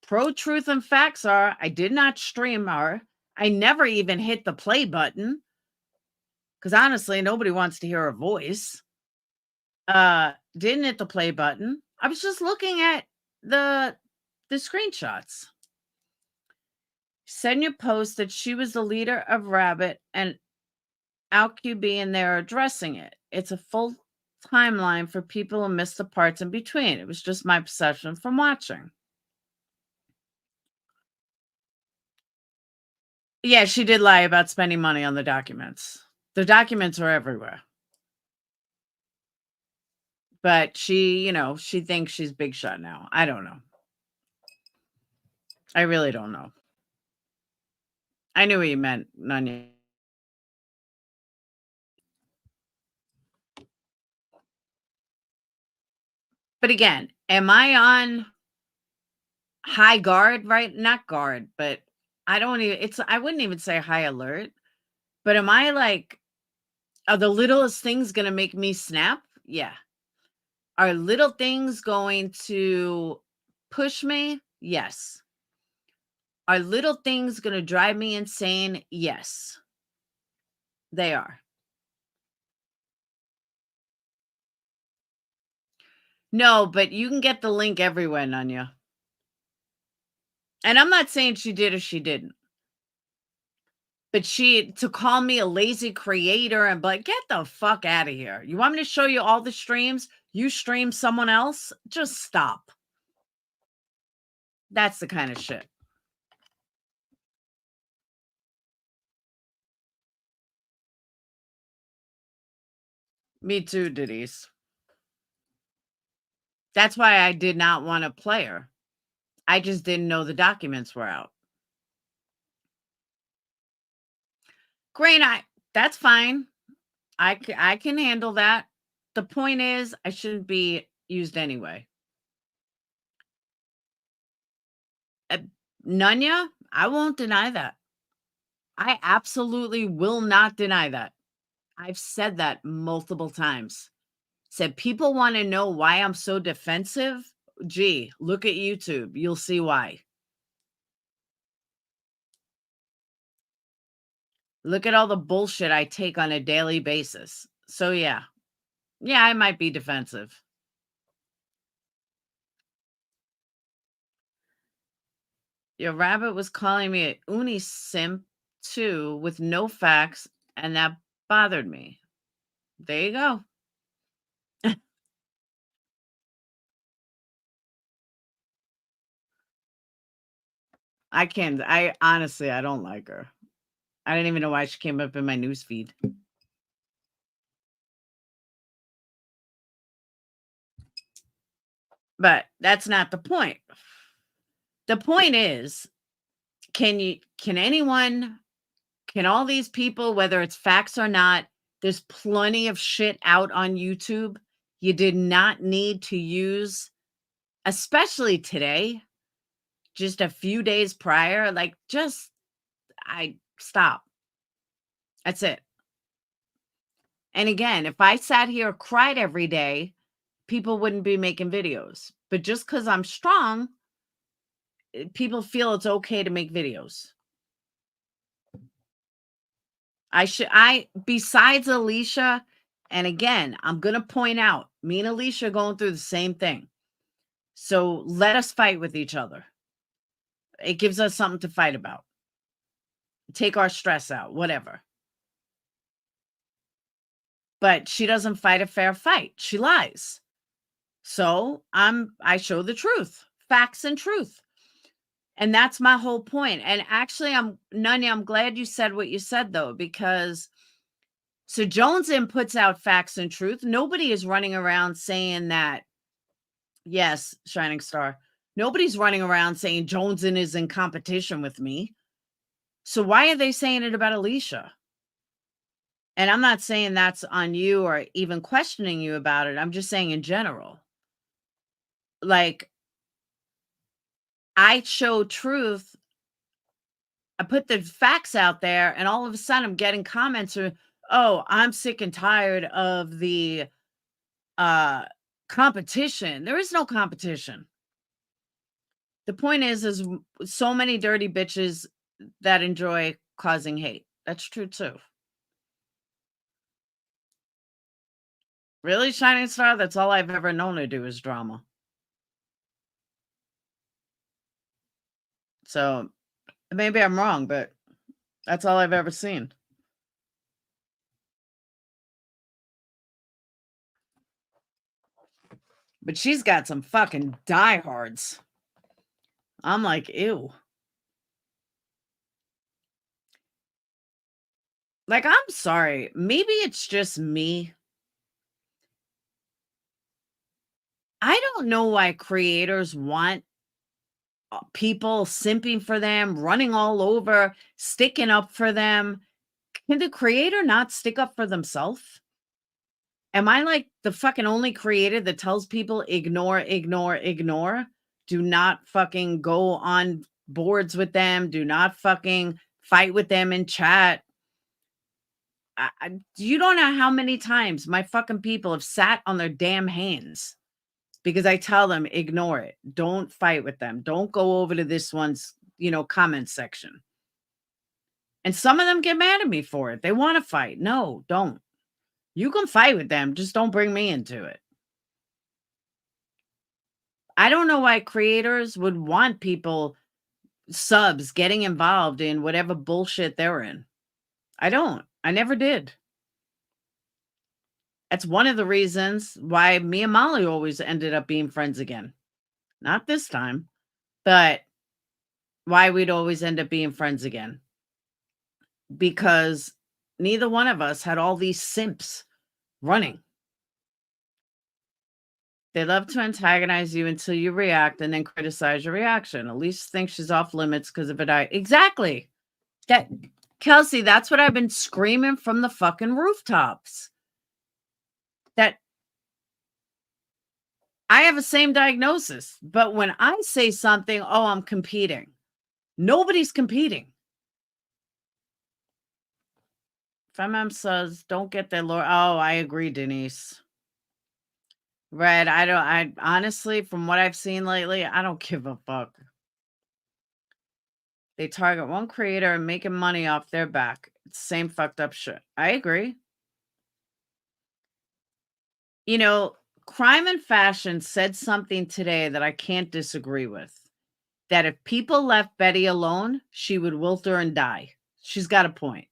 Speaker 1: Pro-truth and facts are, I did not stream her. I never even hit the play button. Because honestly, nobody wants to hear her voice. Didn't hit the play button. I was just looking at the screenshots. Said in your post that she was the leader of Rabbit and AlQB, and they're addressing it. It's a full timeline for people who missed the parts in between. It was just my perception from watching. Yeah, she did lie about spending money on the documents. The documents are everywhere. But she, she thinks she's big shot now. I don't know. I really don't know. I knew what you meant, Nanya. But again, am I on high guard, right? Not guard, but I wouldn't even say high alert. But am I like, are the littlest things going to make me snap? Yeah. Are little things going to push me? Yes. Are little things going to drive me insane? Yes. They are. No, but you can get the link everywhere, Nanya. And I'm not saying she did or she didn't. But to call me a lazy creator and be like, get the fuck out of here. You want me to show you all the streams? You stream someone else? Just stop. That's the kind of shit. Me too, Denise. That's why I did not want to play her. I just didn't know the documents were out. Great, that's fine. I can handle that. The point is, I shouldn't be used anyway. Nunya, I won't deny that. I absolutely will not deny that. I've said that multiple times. Said people want to know why I'm so defensive. Gee, look at YouTube. You'll see why. Look at all the bullshit I take on a daily basis. So yeah. Yeah, I might be defensive. Your rabbit was calling me a uni simp too with no facts, and that bothered me. There you go. I honestly, I don't like her. I didn't even know why she came up in my news feed. But that's not the point. The point is, can all these people, whether it's facts or not, there's plenty of shit out on YouTube. You did not need to use, especially today, just a few days prior, like stop. That's it. And again, if I sat here cried every day, people wouldn't be making videos. But just because I'm strong, people feel it's okay to make videos. Besides Alicia, and again, I'm going to point out, me and Alicia are going through the same thing. So let us fight with each other. It gives us something to fight about. Take our stress out, whatever. But she doesn't fight a fair fight. She lies. So I show the truth, facts and truth. And that's my whole point. And actually, Nunya, I'm glad you said what you said, though, because so Jonesin puts out facts and truth. Nobody is running around saying that. Yes, Shining Star. Nobody's running around saying Jonesin is in competition with me. So why are they saying it about Alicia? And I'm not saying that's on you or even questioning you about it. I'm just saying in general. Like, I show truth. I put the facts out there, and all of a sudden I'm getting comments or, oh, I'm sick and tired of the competition. There is no competition. The point is so many dirty bitches that enjoy causing hate. That's true too. Really, Shining Star? That's all I've ever known to do is drama. So maybe I'm wrong, but that's all I've ever seen. But she's got some fucking diehards. I'm like, ew. Like, I'm sorry. Maybe it's just me. I don't know why creators want people simping for them, running all over, sticking up for them. Can the creator not stick up for themselves? Am I like the fucking only creator that tells people ignore, ignore, ignore? Do not fucking go on boards with them. Do not fucking fight with them in chat. You don't know how many times my fucking people have sat on their damn hands because I tell them, ignore it. Don't fight with them. Don't go over to this one's, comment section. And some of them get mad at me for it. They want to fight. No, don't. You can fight with them. Just don't bring me into it. I don't know why creators would want people, subs, getting involved in whatever bullshit they're in. I don't. I never did. That's one of the reasons why me and Molly always ended up being friends again. Not this time, but why we'd always end up being friends again. Because neither one of us had all these simps running. They love to antagonize you until you react and then criticize your reaction. Alicia thinks she's off limits because of it. Exactly. That, Kelsey, that's what I've been screaming from the fucking rooftops. That I have the same diagnosis, but when I say something, oh, I'm competing. Nobody's competing. Femem says, don't get that, Laura. Oh, I agree, Denise. Red, I honestly, from what I've seen lately, I don't give a fuck. They target one creator and making money off their back. It's the same fucked up shit. I agree. You know, Crime and Fashion said something today that I can't disagree with. That if people left Betty alone, she would wilter and die. She's got a point.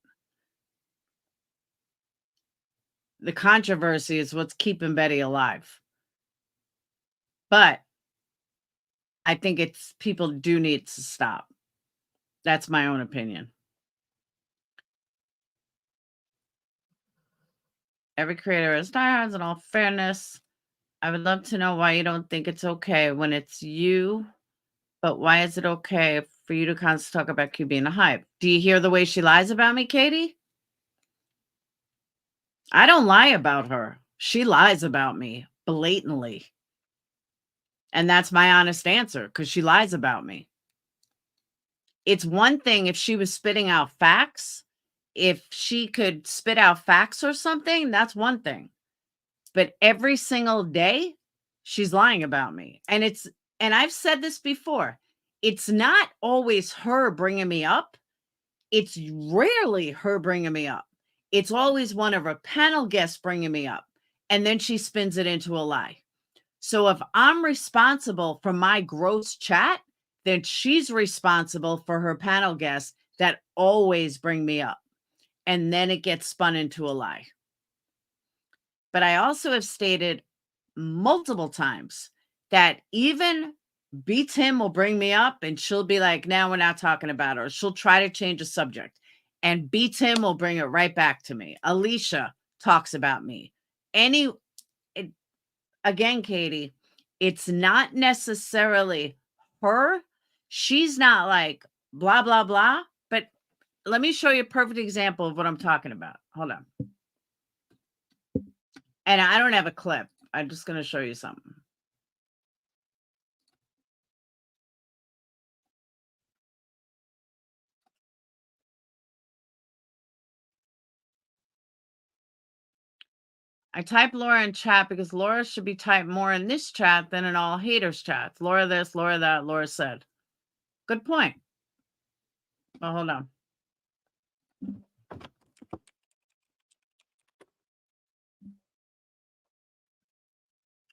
Speaker 1: The controversy is what's keeping Betty alive. But I think it's people do need to stop. That's my own opinion. Every creator has diehards. In all fairness, I would love to know why you don't think it's okay when it's you, but why is it okay for you to constantly talk about Q being a hype? Do you hear the way she lies about me, Katie? I don't lie about her. She lies about me blatantly. And that's my honest answer, because she lies about me. It's one thing if she was spitting out facts. If she could spit out facts or something, that's one thing. But every single day, she's lying about me. And I've said this before, it's not always her bringing me up. It's rarely her bringing me up. It's always one of her panel guests bringing me up. And then she spins it into a lie. So if I'm responsible for my gross chat, then she's responsible for her panel guests that always bring me up. And then it gets spun into a lie. But I also have stated multiple times that even B. Tim will bring me up and she'll be like, now we're not talking about her. She'll try to change the subject. And B. Tim will bring it right back to me. Alicia talks about me. Again, Katie, it's not necessarily her. She's not like blah, blah, blah. But let me show you a perfect example of what I'm talking about. Hold on. And I don't have a clip. I'm just going to show you something. I type Laura in chat because Laura should be typed more in this chat than in all haters chats. Laura this, Laura that, Laura said. Good point. Well, hold on.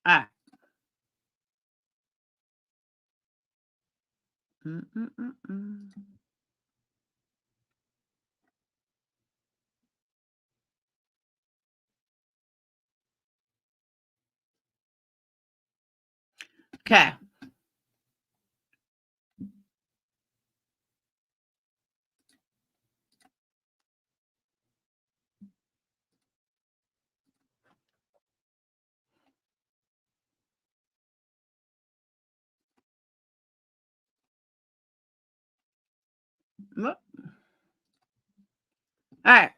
Speaker 1: All right. Okay. All right.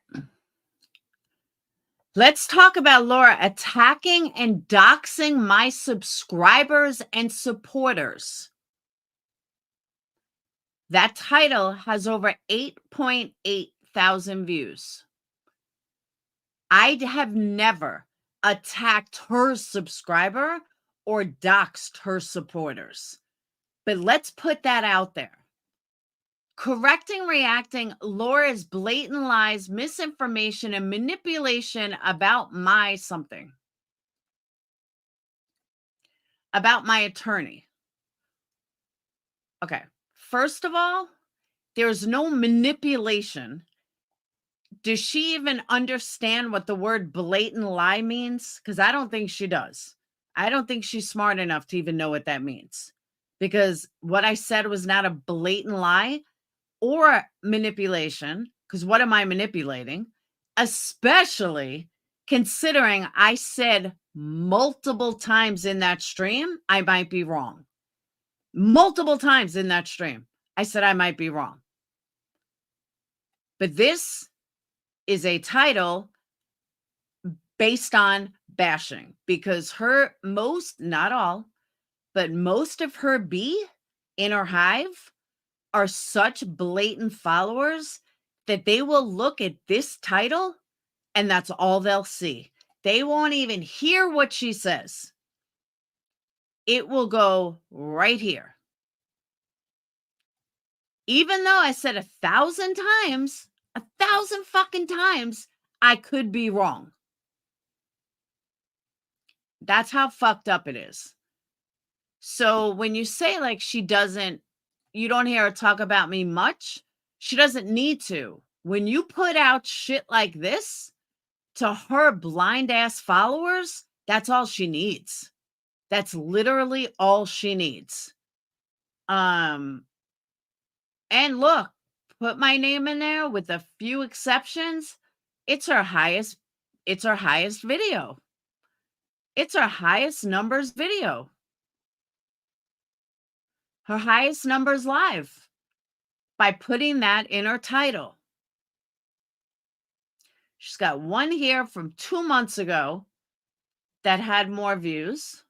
Speaker 1: Let's talk about Laura attacking and doxing my subscribers and supporters. That title has over 8.8 thousand views. I have never attacked her subscriber or doxed her supporters. But let's put that out there. Correcting, reacting Laura's blatant lies, misinformation, and manipulation about my something. About my attorney. Okay. First of all, there's no manipulation. Does she even understand what the word blatant lie means? Because I don't think she does. I don't think she's smart enough to even know what that means. Because what I said was not a blatant lie or manipulation. Because what am I manipulating? Especially considering I said multiple times in that stream, I might be wrong. Multiple times in that stream, I said I might be wrong. But this is a title based on bashing, because her most, not all, but most of her B in her hive are such blatant followers that they will look at this title and that's all they'll see. They won't even hear what she says. It will go right here. Even though I said 1,000 times, 1,000 fucking times, I could be wrong. That's how fucked up it is. So when you say like you don't hear her talk about me much, she doesn't need to. When you put out shit like this to her blind ass followers, that's all she needs. That's literally all she needs. And look, put my name in there with a few exceptions. It's her highest video. It's her highest numbers video. Her highest numbers live by putting that in her title. She's got one here from 2 months ago that had more views.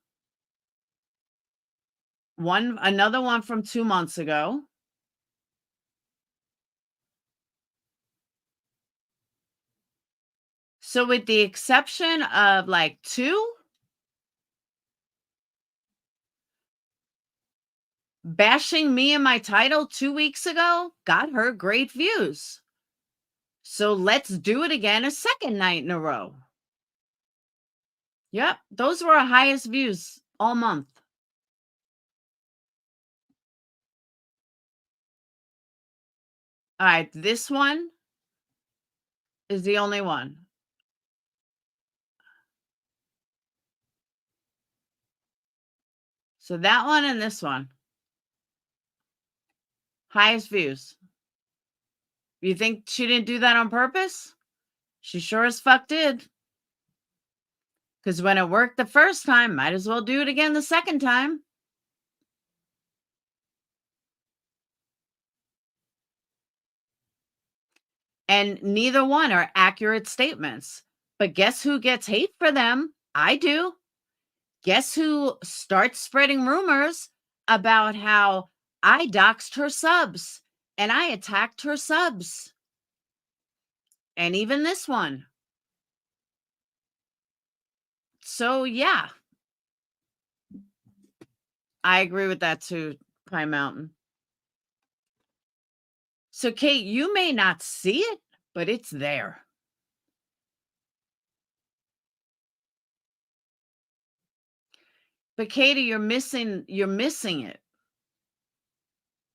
Speaker 1: Another one from 2 months ago. So with the exception of like 2, bashing me in my title 2 weeks ago got her great views. So let's do it again a second night in a row. Yep, those were our highest views all month. All right, this one is the only one. So that one and this one. Highest views. You think she didn't do that on purpose? She sure as fuck did. Because when it worked the first time, might as well do it again the second time. And neither one are accurate statements. But guess who gets hate for them? I do. Guess who starts spreading rumors about how I doxed her subs and I attacked her subs? And even this one. So, yeah. I agree with that too, Pine Mountain. So, Kate, you may not see it, but it's there. But Katie, you're missing it.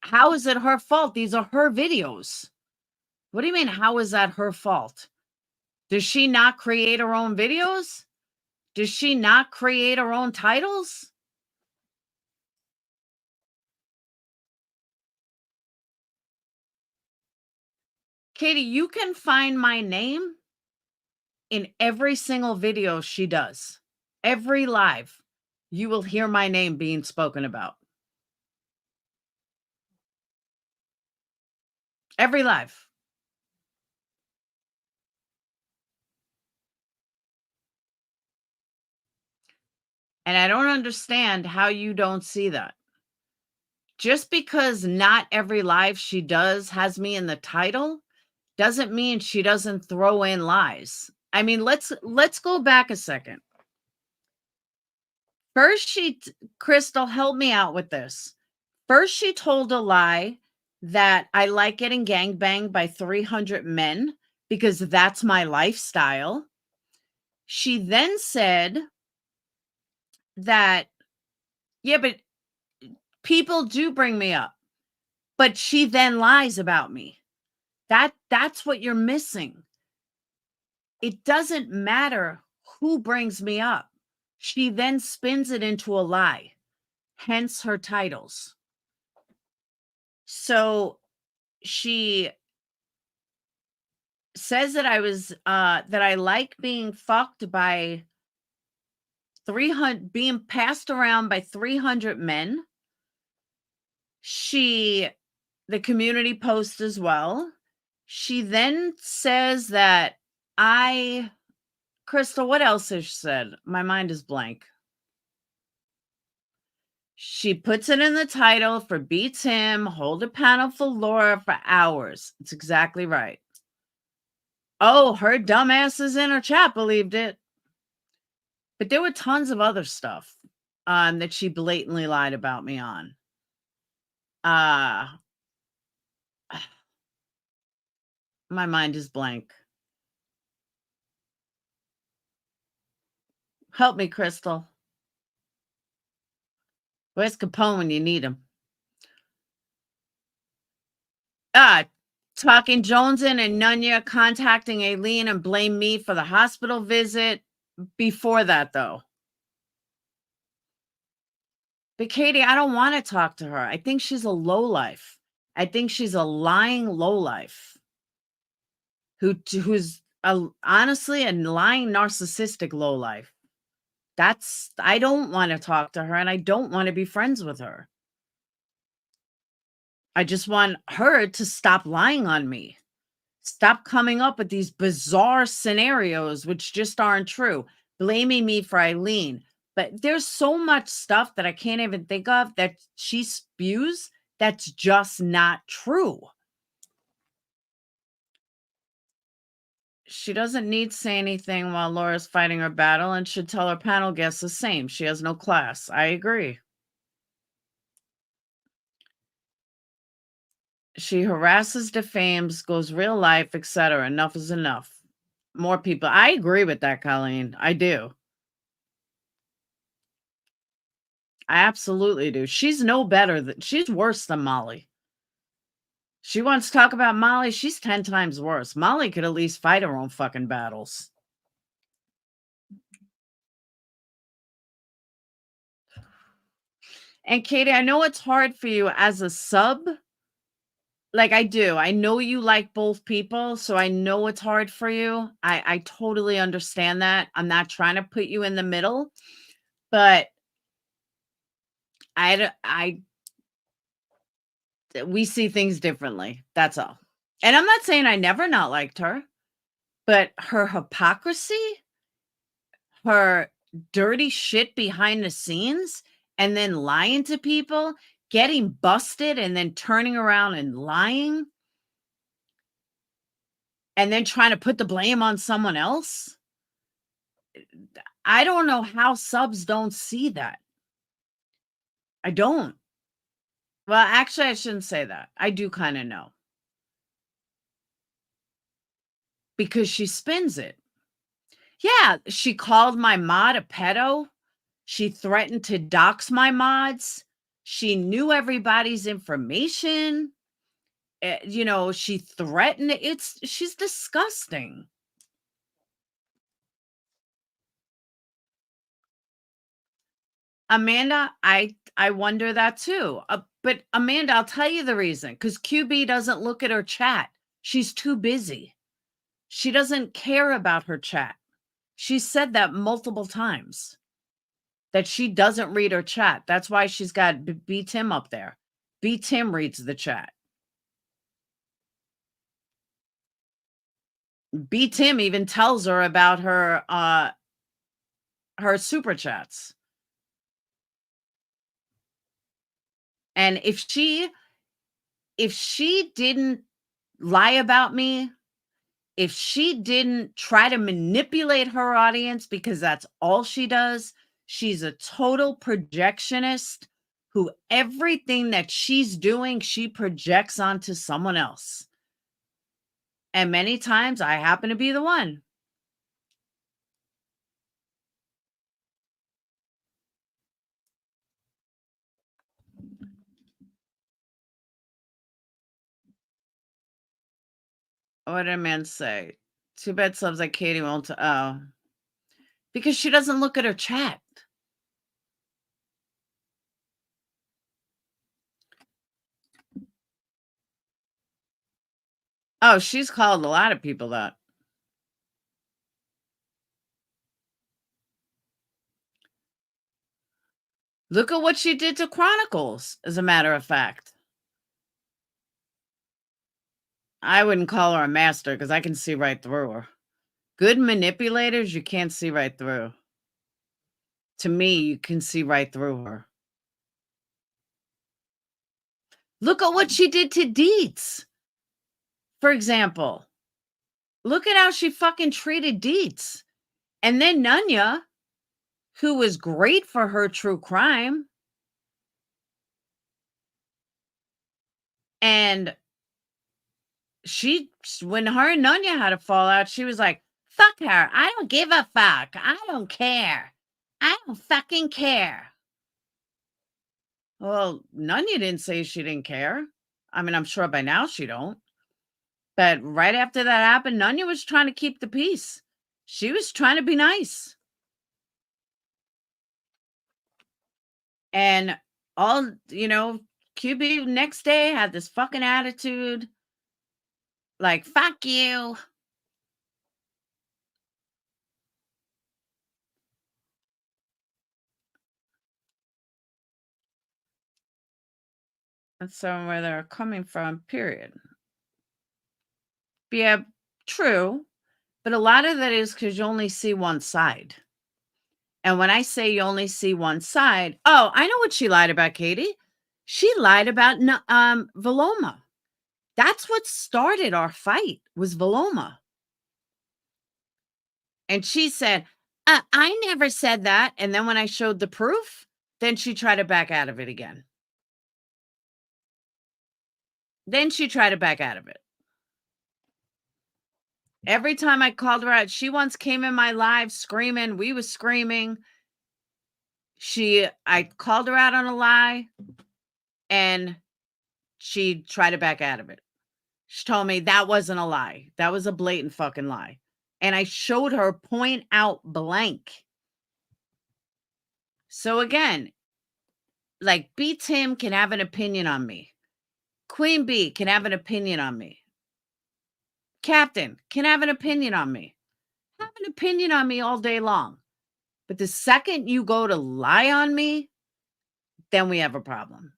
Speaker 1: How is it her fault? These are her videos. What do you mean, how is that her fault? Does she not create her own videos? Does she not create her own titles? Katie, you can find my name in every single video she does. Every live, you will hear my name being spoken about. Every live. And I don't understand how you don't see that. Just because not every live she does has me in the title doesn't mean she doesn't throw in lies. I mean, let's go back a second. First, Crystal, help me out with this. First, she told a lie that I like getting gangbanged by 300 men because that's my lifestyle. She then said that, yeah, but people do bring me up. But she then lies about me. That's what you're missing. It doesn't matter who brings me up. She then spins it into a lie, hence her titles. So she says that I like being fucked by 300 being passed around by 300 men. The community post as well. She then says that Crystal, what else has she said? My mind is blank. She puts it in the title for Beats Him, hold a panel for Laura for hours. It's exactly right. Oh, her dumbasses in her chat believed it. But there were tons of other stuff that she blatantly lied about me on. My mind is blank. Help me, Crystal. Where's Capone when you need him? Talking Joneson and Nunya contacting Aileen and blame me for the hospital visit. Before that, though. But Katie, I don't want to talk to her. I think she's a lowlife. I think she's a lying lowlife who's honestly a lying narcissistic lowlife. I don't want to talk to her, and I don't want to be friends with her. I just want her to stop lying on me. Stop coming up with these bizarre scenarios which just aren't true, blaming me for Aileen. But there's so much stuff that I can't even think of that she spews that's just not true. She doesn't need to say anything while Laura's fighting her battle and should tell her panel guests the same. She has no class. I agree. She harasses, defames, goes real life, etc. Enough is enough. More people. I agree with that, Colleen. I do. I absolutely do. She's no better. She's worse than Molly. She wants to talk about Molly. She's 10 times worse. Molly could at least fight her own fucking battles. And Katie, I know it's hard for you as a sub. Like I do. I know you like both people, so I know it's hard for you. I totally understand that. I'm not trying to put you in the middle, but we see things differently. That's all. And I'm not saying I never not liked her, but her hypocrisy, her dirty shit behind the scenes, and then lying to people, getting busted, and then turning around and lying, and then trying to put the blame on someone else. I don't know how subs don't see that. I don't. Well, actually, I shouldn't say that. I do kind of know. Because she spins it. Yeah, she called my mod a pedo. She threatened to dox my mods. She knew everybody's information. She threatened. She's disgusting. Amanda, I wonder that too. But Amanda, I'll tell you the reason. Because QB doesn't look at her chat. She's too busy. She doesn't care about her chat. She said that multiple times. That she doesn't read her chat. That's why she's got B Tim up there. B Tim reads the chat. B Tim even tells her about her super chats. And if she didn't lie about me, if she didn't try to manipulate her audience, because that's all she does, she's a total projectionist who everything that she's doing, she projects onto someone else. And many times I happen to be the one. What did a man say? Too bad subs like Katie won't. Oh. Because she doesn't look at her chat. Oh, she's called a lot of people that. Look at what she did to Chronicles, as a matter of fact. I wouldn't call her a master because I can see right through her. Good manipulators, you can't see right through. To me, you can see right through her. Look at what she did to Dietz. For example, look at how she fucking treated Dietz. And then Nunya, who was great for her true crime. And when her and Nunya had a fallout, she was like, fuck her. I don't give a fuck. I don't care. I don't fucking care. Well, Nunya didn't say she didn't care. I mean, I'm sure by now she don't. But right after that happened, Nunya was trying to keep the peace. She was trying to be nice. And all, QB next day had this fucking attitude. Like, fuck you. That's where they're coming from, period. Yeah, true. But a lot of that is because you only see one side. And when I say you only see one side, oh, I know what she lied about, Katie. She lied about Veloma. That's what started our fight, was Veloma. And she said, I never said that. And then when I showed the proof, then she tried to back out of it again. Every time I called her out, she once came in my live screaming. We was screaming. I called her out on a lie, and she tried to back out of it. She told me that wasn't a lie. That was a blatant fucking lie. And I showed her point out blank. So again, like B. Tim can have an opinion on me. Queen B can have an opinion on me. Captain can have an opinion on me. Have an opinion on me all day long. But the second you go to lie on me, then we have a problem.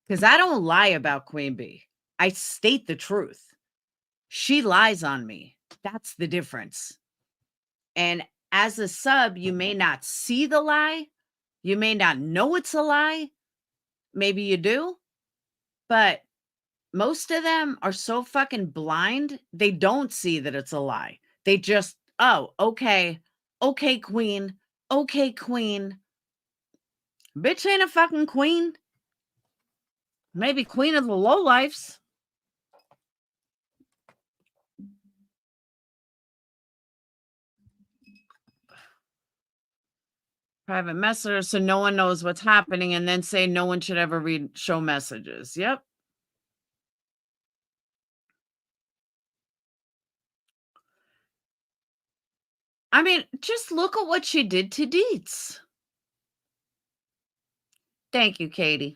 Speaker 1: Because I don't lie about Queen B. I state the truth. She lies on me. That's the difference. And as a sub, you may not see the lie. You may not know it's a lie. Maybe you do. But most of them are so fucking blind, they don't see that it's a lie. They just, oh, okay. Okay, queen. Okay, queen. Bitch ain't a fucking queen. Maybe queen of the lowlifes. Private message, so no one knows what's happening, and then say no one should ever show messages. Yep. I mean, just look at what she did to Dietz. Thank you, Katie.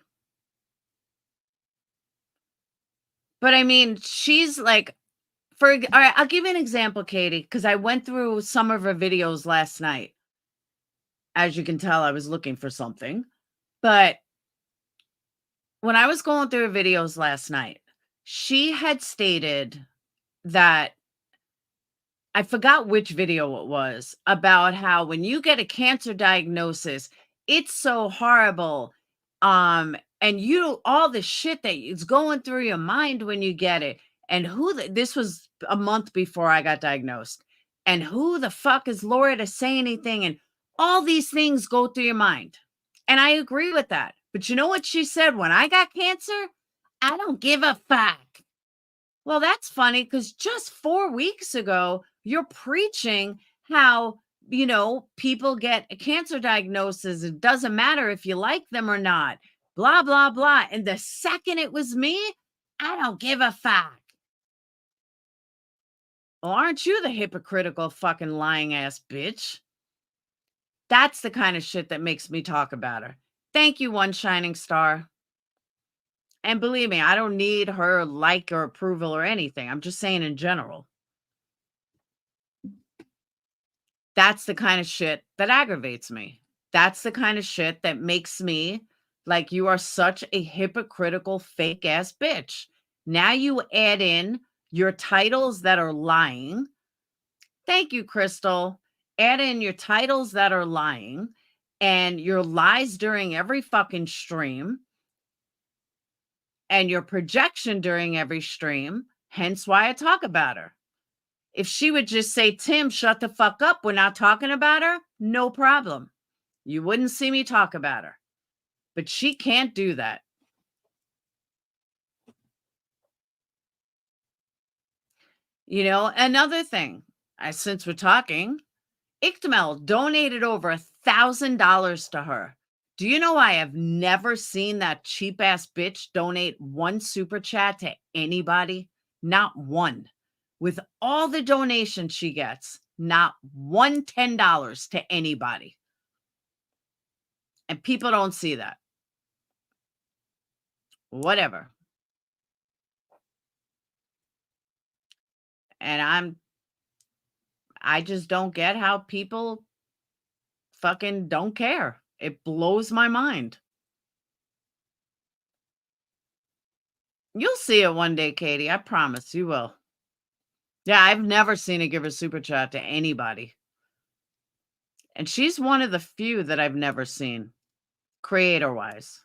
Speaker 1: But I mean, she's like, all right, I'll give you an example, Katie, because I went through some of her videos last night. As you can tell, I was looking for something. But when I was going through her videos last night, she had stated that, I forgot which video it was, about how when you get a cancer diagnosis, it's so horrible. And all the shit that is going through your mind when you get it. And this was a month before I got diagnosed. And who the fuck is Laura to say anything? And all these things go through your mind. And I agree with that. But you know what she said when I got cancer? I don't give a fuck. Well, that's funny because just 4 weeks ago, you're preaching how, people get a cancer diagnosis. It doesn't matter if you like them or not. Blah, blah, blah. And the second it was me, I don't give a fuck. Well, aren't you the hypocritical fucking lying ass bitch? That's the kind of shit that makes me talk about her. Thank you, One Shining Star. And believe me, I don't need her like or approval or anything. I'm just saying in general. That's the kind of shit that aggravates me. That's the kind of shit that makes me like, you are such a hypocritical, fake ass bitch. Now you add in your titles that are lying. Thank you, Crystal. Add in your titles that are lying and your lies during every fucking stream and your projection during every stream. Hence why I talk about her. If she would just say, Tim, shut the fuck up, we're not talking about her, no problem. You wouldn't see me talk about her. But she can't do that. You know, another thing, since we're talking, Ictamel donated over $1,000 to her. Do you know I have never seen that cheap ass bitch donate one super chat to anybody? Not one. With all the donations she gets, not one $10 to anybody. And people don't see that. Whatever. And I just don't get how people fucking don't care. It blows my mind. You'll see it one day, Katie. I promise you will. Yeah, I've never seen her give a super chat to anybody. And she's one of the few that I've never seen, creator-wise.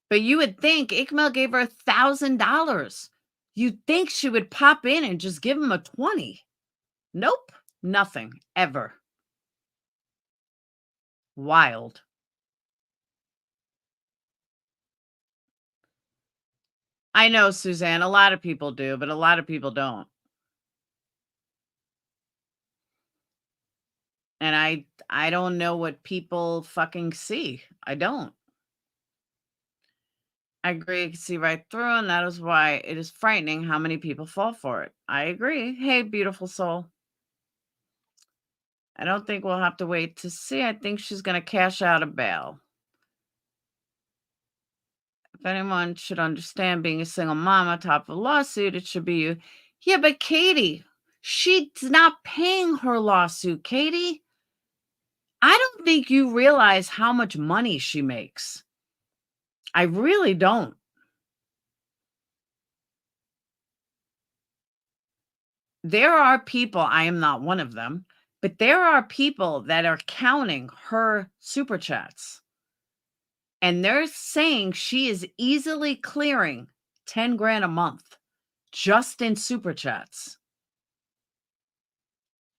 Speaker 1: But you would think Ikmel gave her $1,000. You'd think she would pop in and just give him a 20. Nope, nothing, ever. Wild. I know, Suzanne, a lot of people do, but a lot of people don't. And I don't know what people fucking see. I don't. I agree. I can see right through, and that is why it is frightening how many people fall for it. I agree. Hey, beautiful soul. I don't think we'll have to wait to see. I think she's going to cash out a bail. If anyone should understand being a single mom on top of a lawsuit, it should be you. Yeah, but Katie, she's not paying her lawsuit, Katie. I don't think you realize how much money she makes. I really don't. There are people, I am not one of them, but there are people that are counting her super chats. And they're saying she is easily clearing 10 grand a month just in super chats.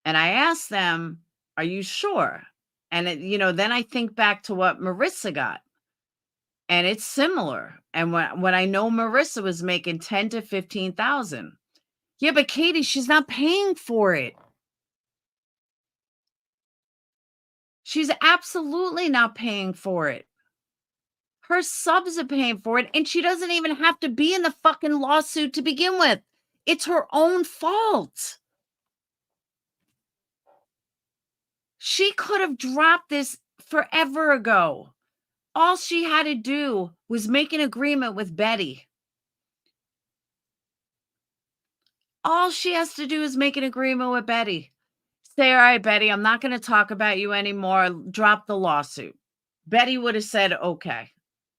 Speaker 1: And I asked them, are you sure? And, then I think back to what Marissa got. And it's similar. And when I know Marissa was making 10 to 15,000. Yeah, but Katie, she's not paying for it. She's absolutely not paying for it. Her subs are paying for it, and she doesn't even have to be in the fucking lawsuit to begin with. It's her own fault. She could have dropped this forever ago. All she had to do was make an agreement with Betty. All she has to do is make an agreement with Betty. Say, all right, Betty, I'm not going to talk about you anymore. Drop the lawsuit. Betty would have said, okay,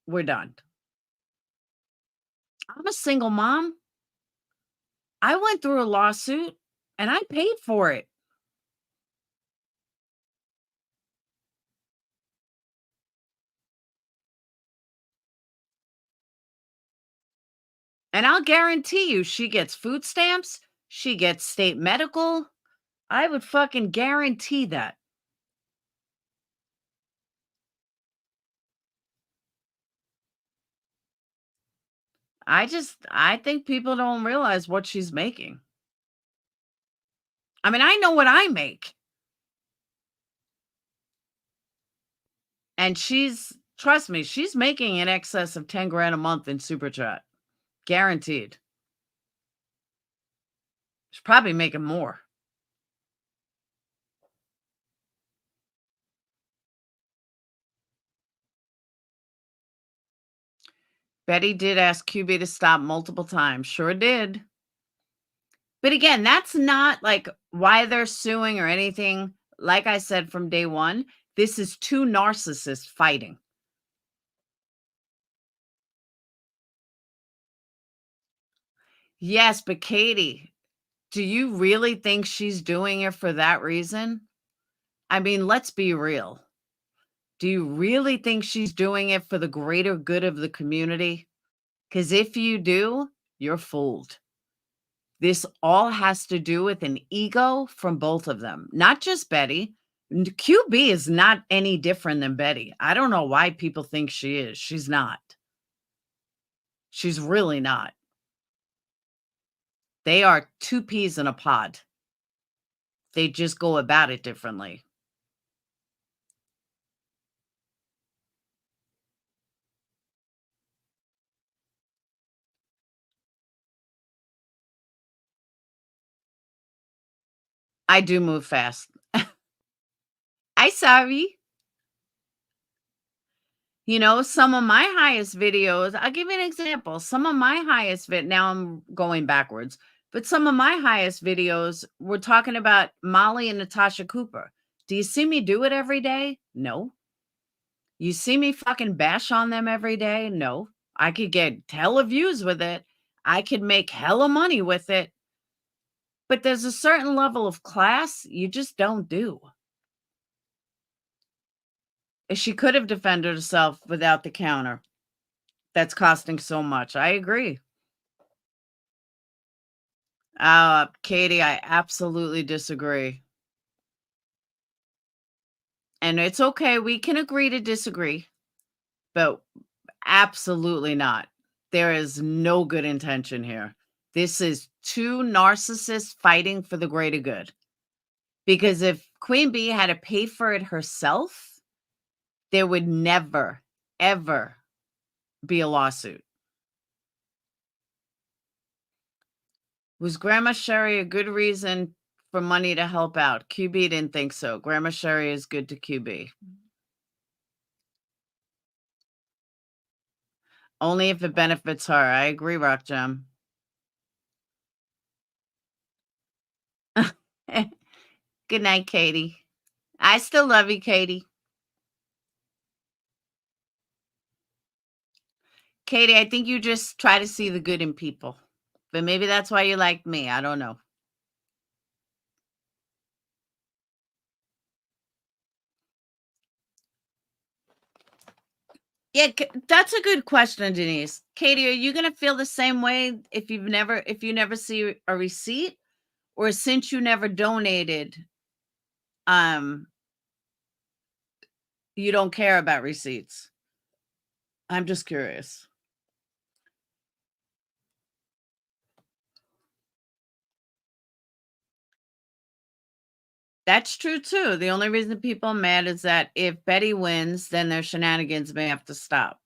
Speaker 1: we're done. I'm a single mom. I went through a lawsuit and I paid for it. And I'll guarantee you she gets food stamps. She gets state medical. I would fucking guarantee that. I think people don't realize what she's making. I mean, I know what I make. And trust me, she's making in excess of 10 grand a month in super chat. Guaranteed. She's probably making more. Betty did ask QB to stop multiple times. Sure did. But again, that's not like why they're suing or anything. Like I said from day one, This is two narcissists fighting. Yes, but Katie, do you really think she's doing it for that reason? I mean, let's be real. Do you really think she's doing it for the greater good of the community? Because if you do, you're fooled. This all has to do with an ego from both of them, not just Betty. QB is not any different than Betty. I don't know why people think she is. She's not. She's really not. They are two peas in a pod. They just go about it differently. I do move fast. I sorry. You know, some of my highest videos, I'll give you an example. Some of my highest now I'm going backwards, but some of my highest videos were talking about Molly and Natasha Cooper. Do you see me do it every day? No. You see me fucking bash on them every day? No. I could get hella views with it. I could make hella money with it. But there's a certain level of class you just don't do. She could have defended herself without the counter. That's costing so much. I agree. Katie, I absolutely disagree. And it's okay. We can agree to disagree, but absolutely not. There is no good intention here. This is two narcissists fighting for the greater good. Because if Queen Bee had to pay for it herself, there would never, ever be a lawsuit. Was Grandma Sherry a good reason for money to help out? QB didn't think so. Grandma Sherry is good to QB. Only if it benefits her. I agree, Rock Gem. Good night, Katie. I still love you, Katie. Katie, I think you just try to see the good in people. But maybe that's why you like me. I don't know. Yeah, that's a good question, Denise. Katie, are you going to feel the same way if you never see a receipt, or since you never donated, you don't care about receipts? I'm just curious. That's true too. The only reason people are mad is that if Betty wins, then their shenanigans may have to stop.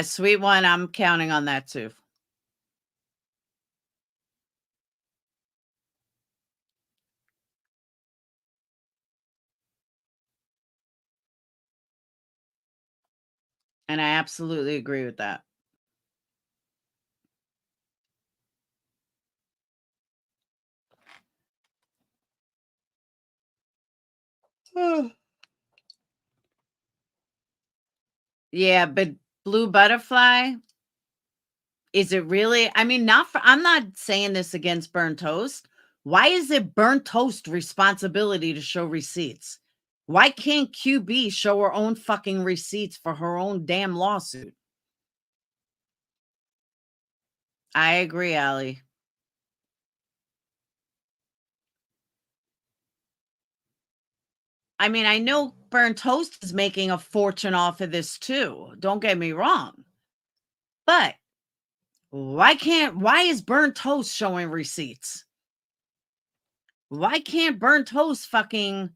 Speaker 1: Sweet one, I'm counting on that too. And I absolutely agree with that. Yeah, but Blue Butterfly, is it really? I mean, I'm not saying this against Burnt Toast. Why is it Burnt Toast responsibility to show receipts? Why can't QB show her own fucking receipts for her own damn lawsuit? I agree, Allie. I mean, I know Burnt Toast is making a fortune off of this too. Don't get me wrong. But why is Burnt Toast showing receipts? Why can't Burnt Toast fucking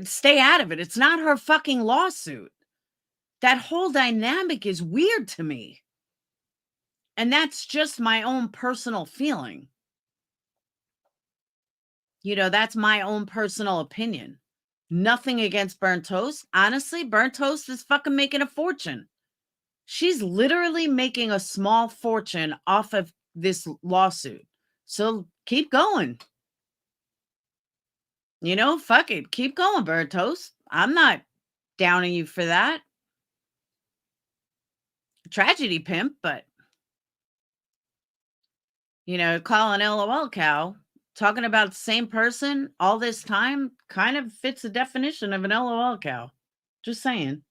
Speaker 1: stay out of it? It's not her fucking lawsuit. That whole dynamic is weird to me. And that's just my own personal feeling. You know, that's my own personal opinion. Nothing against Burnt Toast. Honestly, Burnt Toast is fucking making a fortune. She's literally making a small fortune off of this lawsuit. So keep going. You know, fuck it. Keep going, Bird Toast. I'm not downing you for that. Tragedy pimp, but you know, call an LOL cow, talking about the same person all this time kind of fits the definition of an LOL cow. Just saying.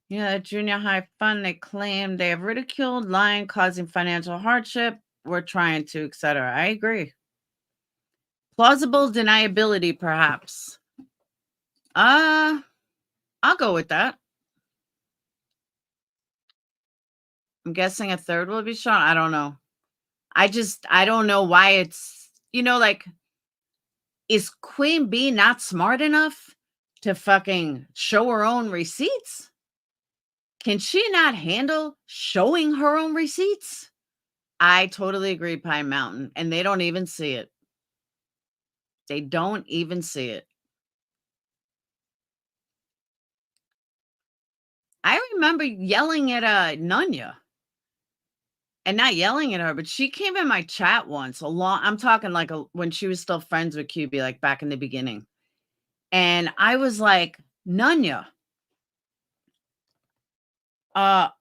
Speaker 1: Yeah, junior high fund, they claim they have ridiculed, lying, causing financial hardship. We're trying to, etc. I agree. Plausible deniability, perhaps. I'll go with that. I'm guessing a third will be shown. I don't know. I don't know why it's, you know, like, is Queen Bee not smart enough to fucking show her own receipts? Can she not handle showing her own receipts? I totally agree, Pine Mountain, and they don't even see it. They don't even see it. I remember yelling at Nunya. And not yelling at her, but she came in my chat once I'm talking like when she was still friends with QB, like back in the beginning. And I was like, Nunya, why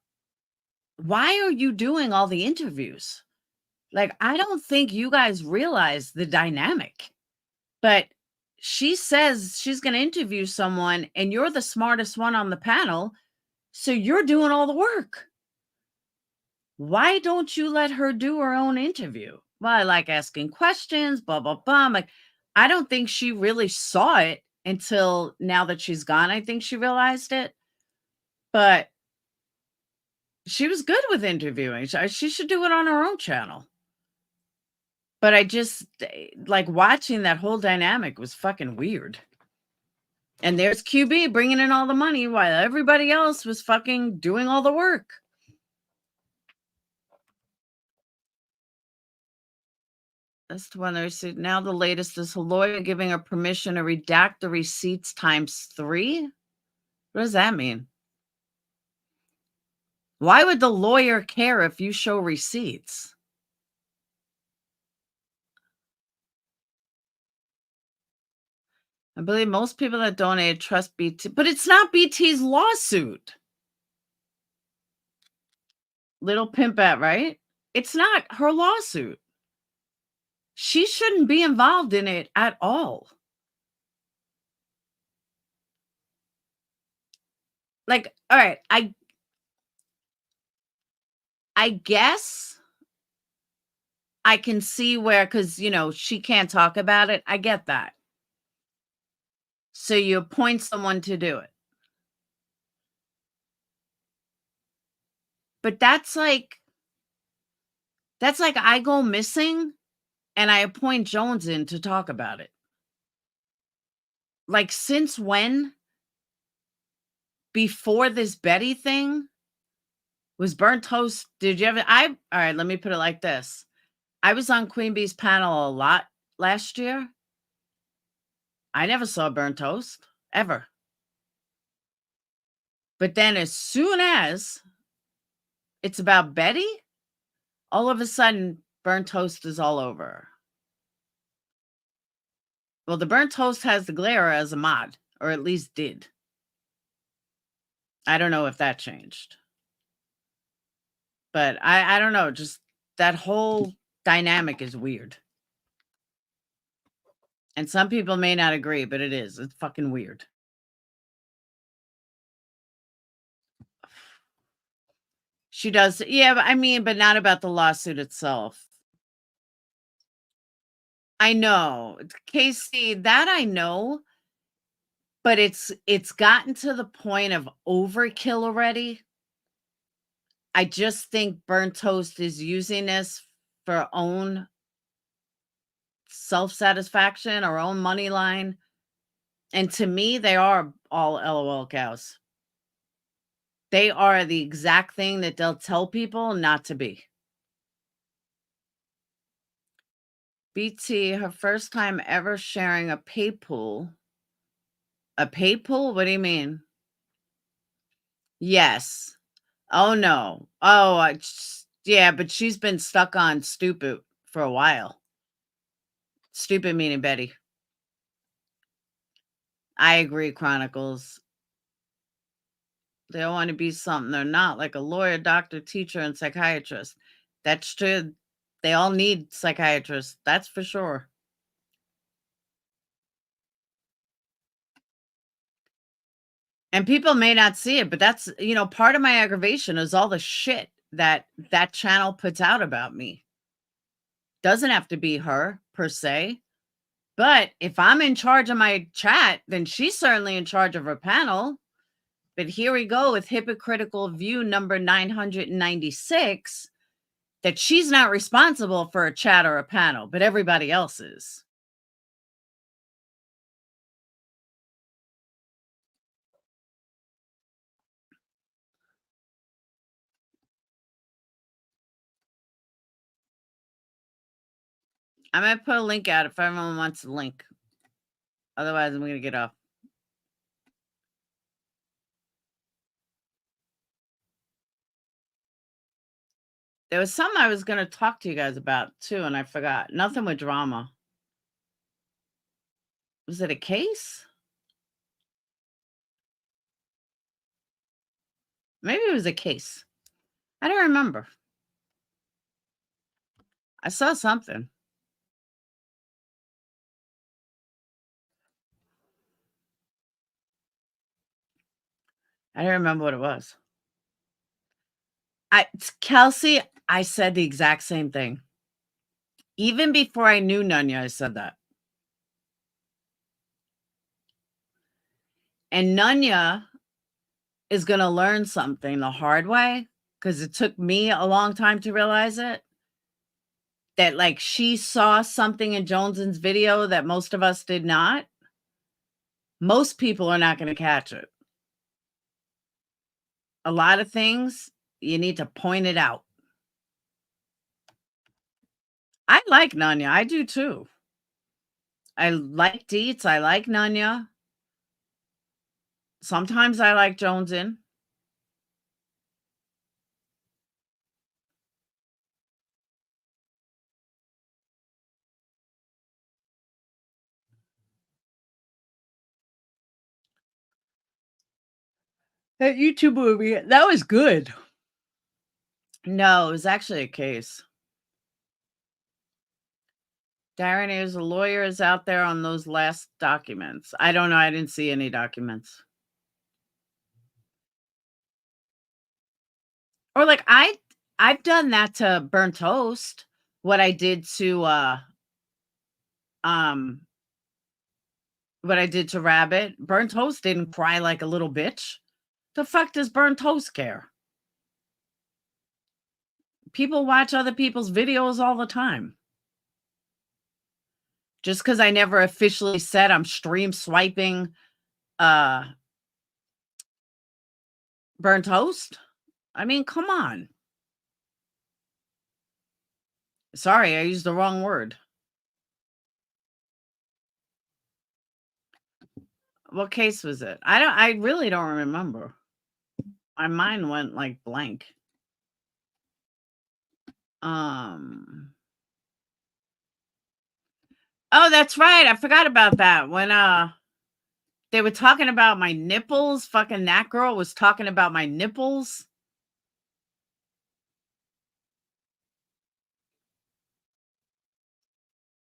Speaker 1: are you doing all the interviews? Like, I don't think you guys realize the dynamic. But she says she's going to interview someone and you're the smartest one on the panel. So you're doing all the work. Why don't you let her do her own interview? Well, I like asking questions, blah, blah, blah. I'm like, I don't think she really saw it until now that she's gone. I think she realized it. But she was good with interviewing. She should do it on her own channel. But I just, like, watching that whole dynamic was fucking weird. And there's QB bringing in all the money while everybody else was fucking doing all the work. That's the one I see. Now the latest is a lawyer giving her permission to redact the receipts ×3. What does that mean? Why would the lawyer care if you show receipts? I believe most people that donated trust BT, but it's not BT's lawsuit. Little Pimpette, right? It's not her lawsuit. She shouldn't be involved in it at all. Like, all right, I guess I can see where, because, you know, she can't talk about it. I get that. So you appoint someone to do it. But that's like I go missing and I appoint Jones in to talk about it. Like, since when? Before this Betty thing? Was Burnt Toast, did you ever, all right, let me put it like this. I was on Queen Bee's panel a lot last year. I never saw Burnt Toast, ever. But then as soon as it's about Betty, all of a sudden, Burnt Toast is all over. Well, the Burnt Toast has the glare as a mod, or at least did. I don't know if that changed. But I don't know, just that whole dynamic is weird. And some people may not agree, but it is. It's fucking weird. She does. Yeah, but I mean, but not about the lawsuit itself. I know. Casey, that I know. But it's gotten to the point of overkill already. I just think Burnt Toast is using this for her own self-satisfaction, her own money line. And to me, they are all LOL cows. They are the exact thing that they'll tell people not to be. BT, her first time ever sharing a pay pool. A pay pool? What do you mean? Yes. Oh, no. Oh, yeah, but she's been stuck on stupid for a while. Stupid meaning Betty. I agree, Chronicles. They don't want to be something they're not, like a lawyer, doctor, teacher, and psychiatrist. That's true. They all need psychiatrists. That's for sure. And people may not see it, but that's, part of my aggravation is all the shit that channel puts out about me. Doesn't have to be her per se. But if I'm in charge of my chat, then she's certainly in charge of her panel. But here we go with hypocritical view number 996, that she's not responsible for a chat or a panel, but everybody else is. I'm going to put a link out if everyone wants a link. Otherwise, I'm going to get off. There was something I was going to talk to you guys about, too, and I forgot. Nothing with drama. Was it a case? Maybe it was a case. I don't remember. I saw something. I don't remember what it was. Kelsey, I said the exact same thing. Even before I knew Nunya, I said that. And Nunya is going to learn something the hard way, because it took me a long time to realize it. That, like, she saw something in Jones's video that most of us did not. Most people are not going to catch it. A lot of things, you need to point it out. I like Nunya. I do too. I like Deets. I like Nunya. Sometimes I like Jonesin. That YouTube movie, that was good. No, it was actually a case. Darren is a lawyer is out there on those last documents. I don't know. I didn't see any documents. Or like I've done that to Burnt Toast. What I did to Rabbit. Burnt Toast didn't cry like a little bitch. The fuck does Burnt Toast care? People watch other people's videos all the time. Just because I never officially said I'm stream swiping Burnt Toast. I mean, come on. Sorry, I used the wrong word. What case was it? I really don't remember. My mind went like blank. Oh, that's right. I forgot about that. When they were talking about my nipples, fucking that girl was talking about my nipples.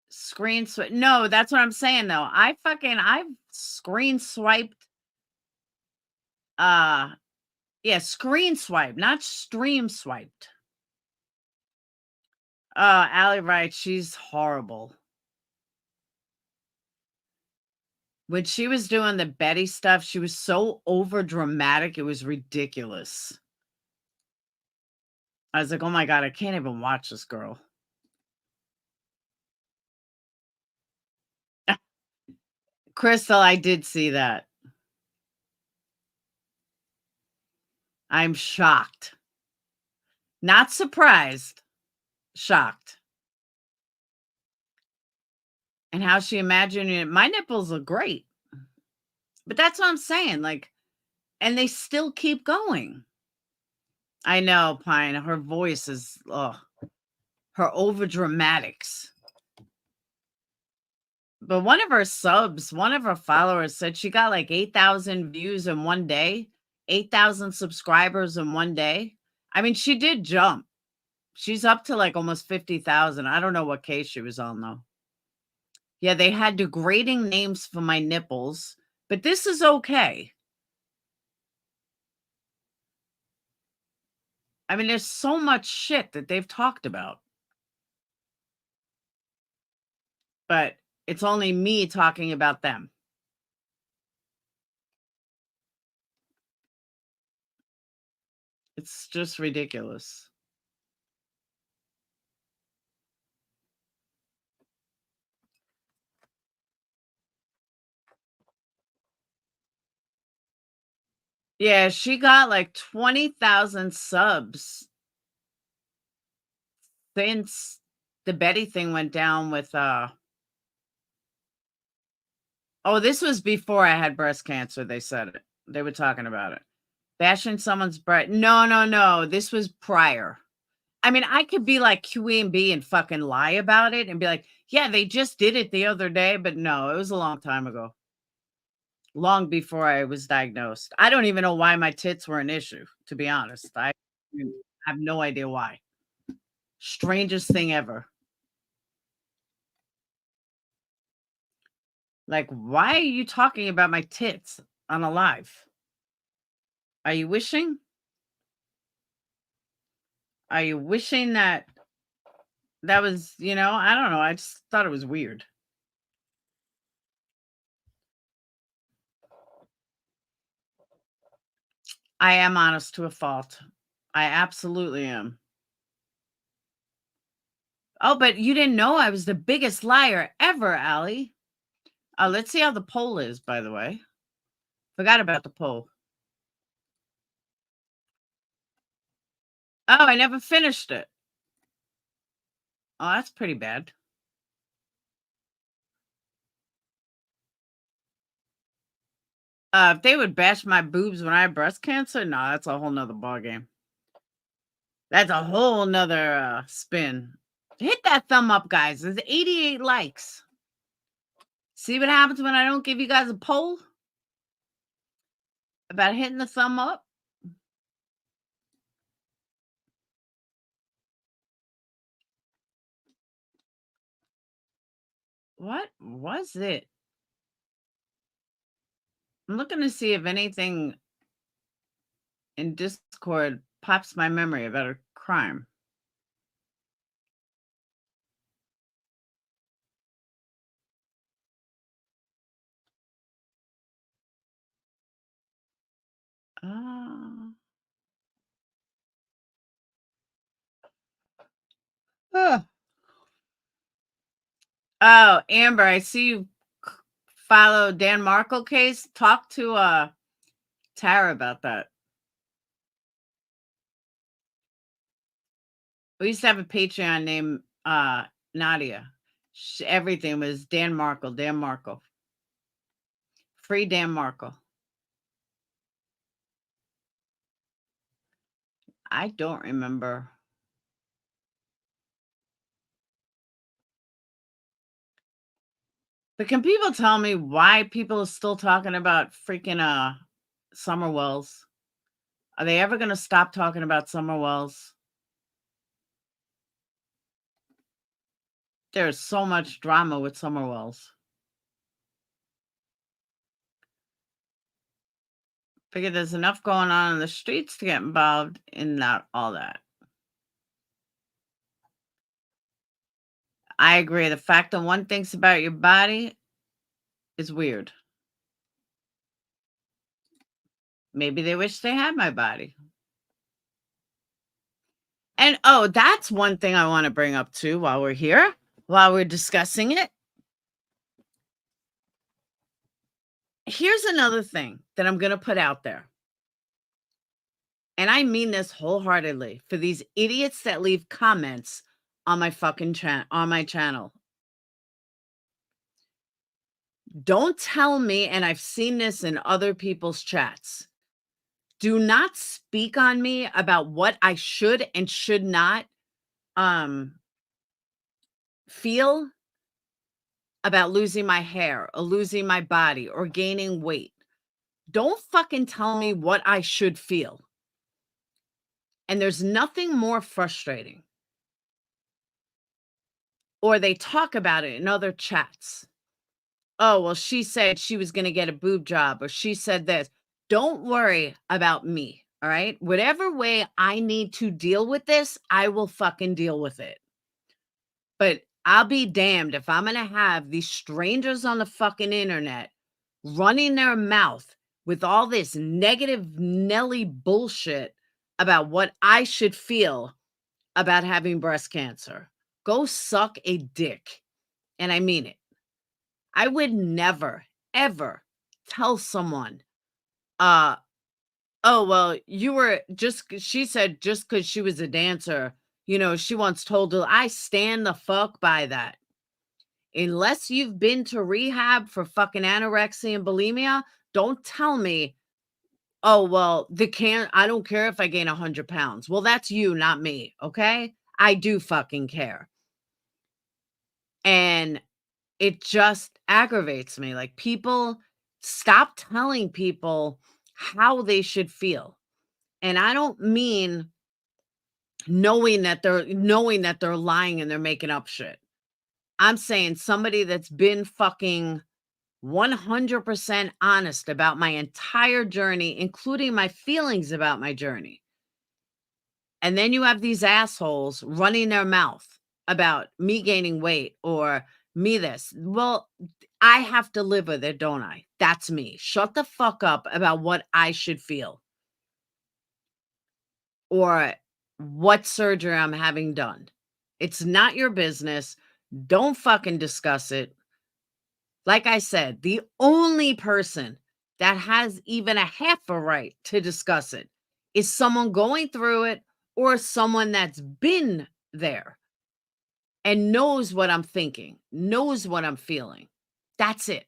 Speaker 1: Screen swipe. No, that's what I'm saying though. I've screen swiped. Yeah, screen swipe, not stream swiped. Allie, right. She's horrible. When she was doing the Betty stuff, she was so over dramatic. It was ridiculous. I was like, oh my God, I can't even watch this girl. Crystal, I did see that. I'm shocked. Not surprised. Shocked. And how she imagined it. My nipples look great. But that's what I'm saying. Like, and they still keep going. I know, Pine. Her voice is, her over dramatics. But one of her subs, one of her followers said she got like 8,000 views in one day, 8,000 subscribers in one day. I mean, she did jump. She's up to like almost 50,000. I don't know what case she was on though. Yeah, they had degrading names for my nipples, but this is okay. I mean, there's so much shit that they've talked about. But it's only me talking about them. It's just ridiculous. Yeah, she got like 20,000 subs since the Betty thing went down with oh, this was before I had breast cancer. They said it. They were talking about it. Bashing someone's breast. No. This was prior. I mean, I could be like QB and fucking lie about it and be like, yeah, they just did it the other day. But no, it was a long time ago. Long before I was diagnosed. I don't even know why my tits were an issue, to be honest. I have no idea why. Strangest thing ever. Like, why are you talking about my tits on a live? Are you wishing? Are you wishing that was, I don't know. I just thought it was weird. I am honest to a fault. I absolutely am. Oh, but you didn't know I was the biggest liar ever, Allie. Let's see how the poll is, by the way. Forgot about the poll. Oh, I never finished it. Oh, that's pretty bad. If they would bash my boobs when I had breast cancer, no, that's a whole nother ballgame. That's a whole nother spin. Hit that thumb up, guys. There's 88 likes. See what happens when I don't give you guys a poll about hitting the thumb up? What was it? I'm looking to see if anything in Discord pops my memory about a crime. Oh, Amber, I see you follow Dan Markle case. Talk to Tara about that. We used to have a Patreon named Nadia. Everything was Dan Markle. Free Dan Markle. I don't remember. But can people tell me why people are still talking about freaking Summer Wells? Are they ever going to stop talking about Summer Wells? There's so much drama with Summer Wells. Figure there's enough going on in the streets to get involved in all that. I agree. The fact that one thinks about your body is weird. Maybe they wish they had my body. And that's one thing I want to bring up too while we're here, while we're discussing it. Here's another thing that I'm going to put out there. And I mean this wholeheartedly for these idiots that leave comments on my fucking on my channel. Don't tell me, and I've seen this in other people's chats, do not speak on me about what I should and should not feel about losing my hair or losing my body or gaining weight, don't fucking tell me what I should feel. And there's nothing more frustrating. Or they talk about it in other chats. Oh, well, she said she was going to get a boob job, or she said this. Don't worry about me. All right. Whatever way I need to deal with this, I will fucking deal with it. But I'll be damned if I'm going to have these strangers on the fucking internet running their mouth with all this negative Nelly bullshit about what I should feel about having breast cancer. Go suck a dick. And I mean it. I would never, ever tell someone, oh, well, you were she said just because she was a dancer, she once told her, I stand the fuck by that. Unless you've been to rehab for fucking anorexia and bulimia, don't tell me, oh, well, I don't care if I gain 100 pounds. Well, that's you, not me. Okay. I do fucking care. And it just aggravates me. Like, people stop telling people how they should feel. And I don't mean knowing that they're lying and they're making up shit. I'm saying somebody that's been fucking 100% honest about my entire journey, including my feelings about my journey. And then you have these assholes running their mouth about me gaining weight or me this. Well, I have to live with it, don't I? That's me. Shut the fuck up about what I should feel or what surgery I'm having done. It's not your business. Don't fucking discuss it. Like I said, the only person that has even a half a right to discuss it is someone going through it or someone that's been there and knows what I'm thinking, knows what I'm feeling. That's it.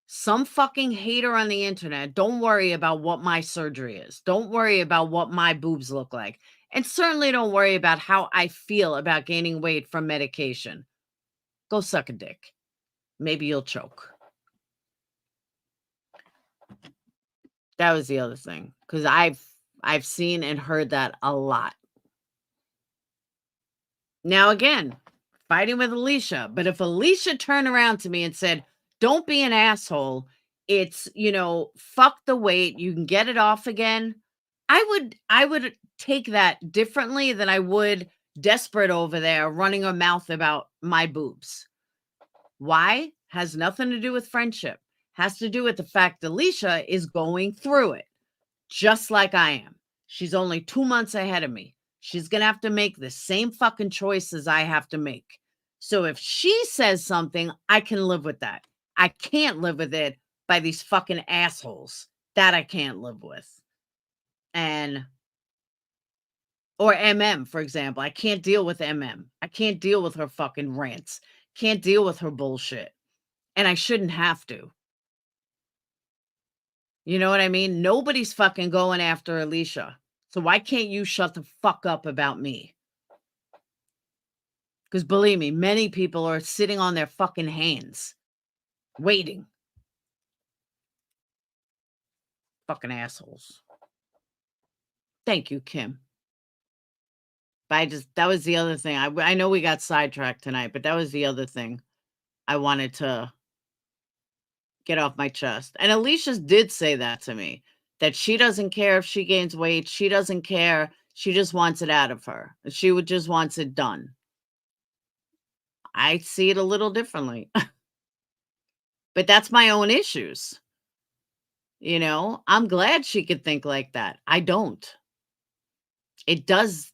Speaker 1: Some fucking hater on the internet, don't worry about what my surgery is. Don't worry about what my boobs look like. And certainly don't worry about how I feel about gaining weight from medication. Go suck a dick. Maybe you'll choke. That was the other thing, because I've seen and heard that a lot. Now, again, fighting with Alicia, but if Alicia turned around to me and said, don't be an asshole, it's, fuck the weight, you can get it off again, I would take that differently than I would desperate over there running her mouth about my boobs. Why? Has nothing to do with friendship. Has to do with the fact Alicia is going through it, just like I am. She's only 2 months ahead of me. She's going to have to make the same fucking choices I have to make. So if she says something, I can live with that. I can't live with it by these fucking assholes. That I can't live with. Or MM, for example. I can't deal with MM. I can't deal with her fucking rants. Can't deal with her bullshit. And I shouldn't have to. You know what I mean? Nobody's fucking going after Alicia. So why can't you shut the fuck up about me? Because believe me, many people are sitting on their fucking hands, waiting. Fucking assholes. Thank you, Kim. But that was the other thing. I know we got sidetracked tonight, but that was the other thing I wanted to get off my chest. And Alicia did say that to me, that she doesn't care if she gains weight. She doesn't care. She just wants it out of her. She just wants it done. I see it a little differently. But that's my own issues. I'm glad she could think like that. I don't.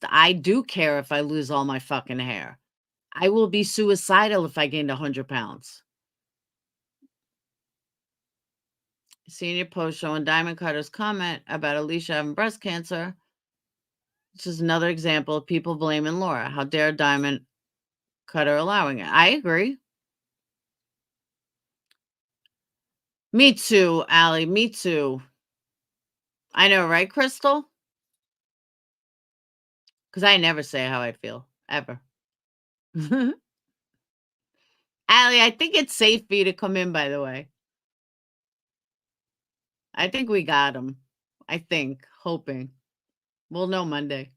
Speaker 1: I do care if I lose all my fucking hair. I will be suicidal if I gained 100 pounds. Seeing your post showing Diamond Cutter's comment about Alicia having breast cancer. This is another example of people blaming Laura. How dare Diamond Cutter allowing it? I agree. Me too, Allie. Me too. I know, right, Crystal? Because I never say how I feel, ever. Allie, I think it's safe for you to come in, by the way. I think we got him. I think. Hoping. We'll know Monday.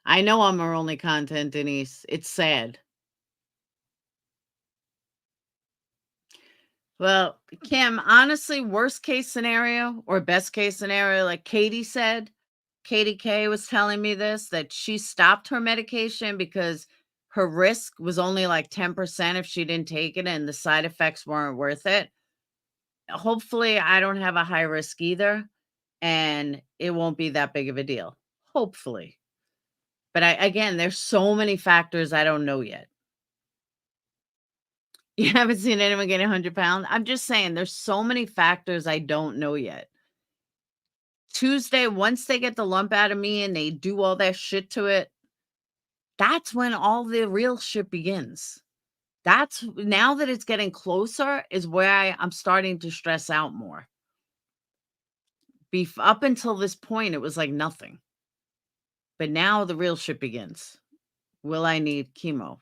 Speaker 1: I know I'm our only content, Denise. It's sad. Well, Kim, honestly, worst case scenario or best case scenario, like Katie said, Katie K was telling me this, that she stopped her medication because her risk was only like 10% if she didn't take it and the side effects weren't worth it. Hopefully, I don't have a high risk either, and it won't be that big of a deal. Hopefully. But again, there's so many factors I don't know yet. You haven't seen anyone gain 100 pounds? I'm just saying there's so many factors I don't know yet. Tuesday, once they get the lump out of me and they do all that shit to it, that's when all the real shit begins. That's now that it's getting closer is where I'm starting to stress out more. Up until this point, it was like nothing. But now the real shit begins. Will I need chemo?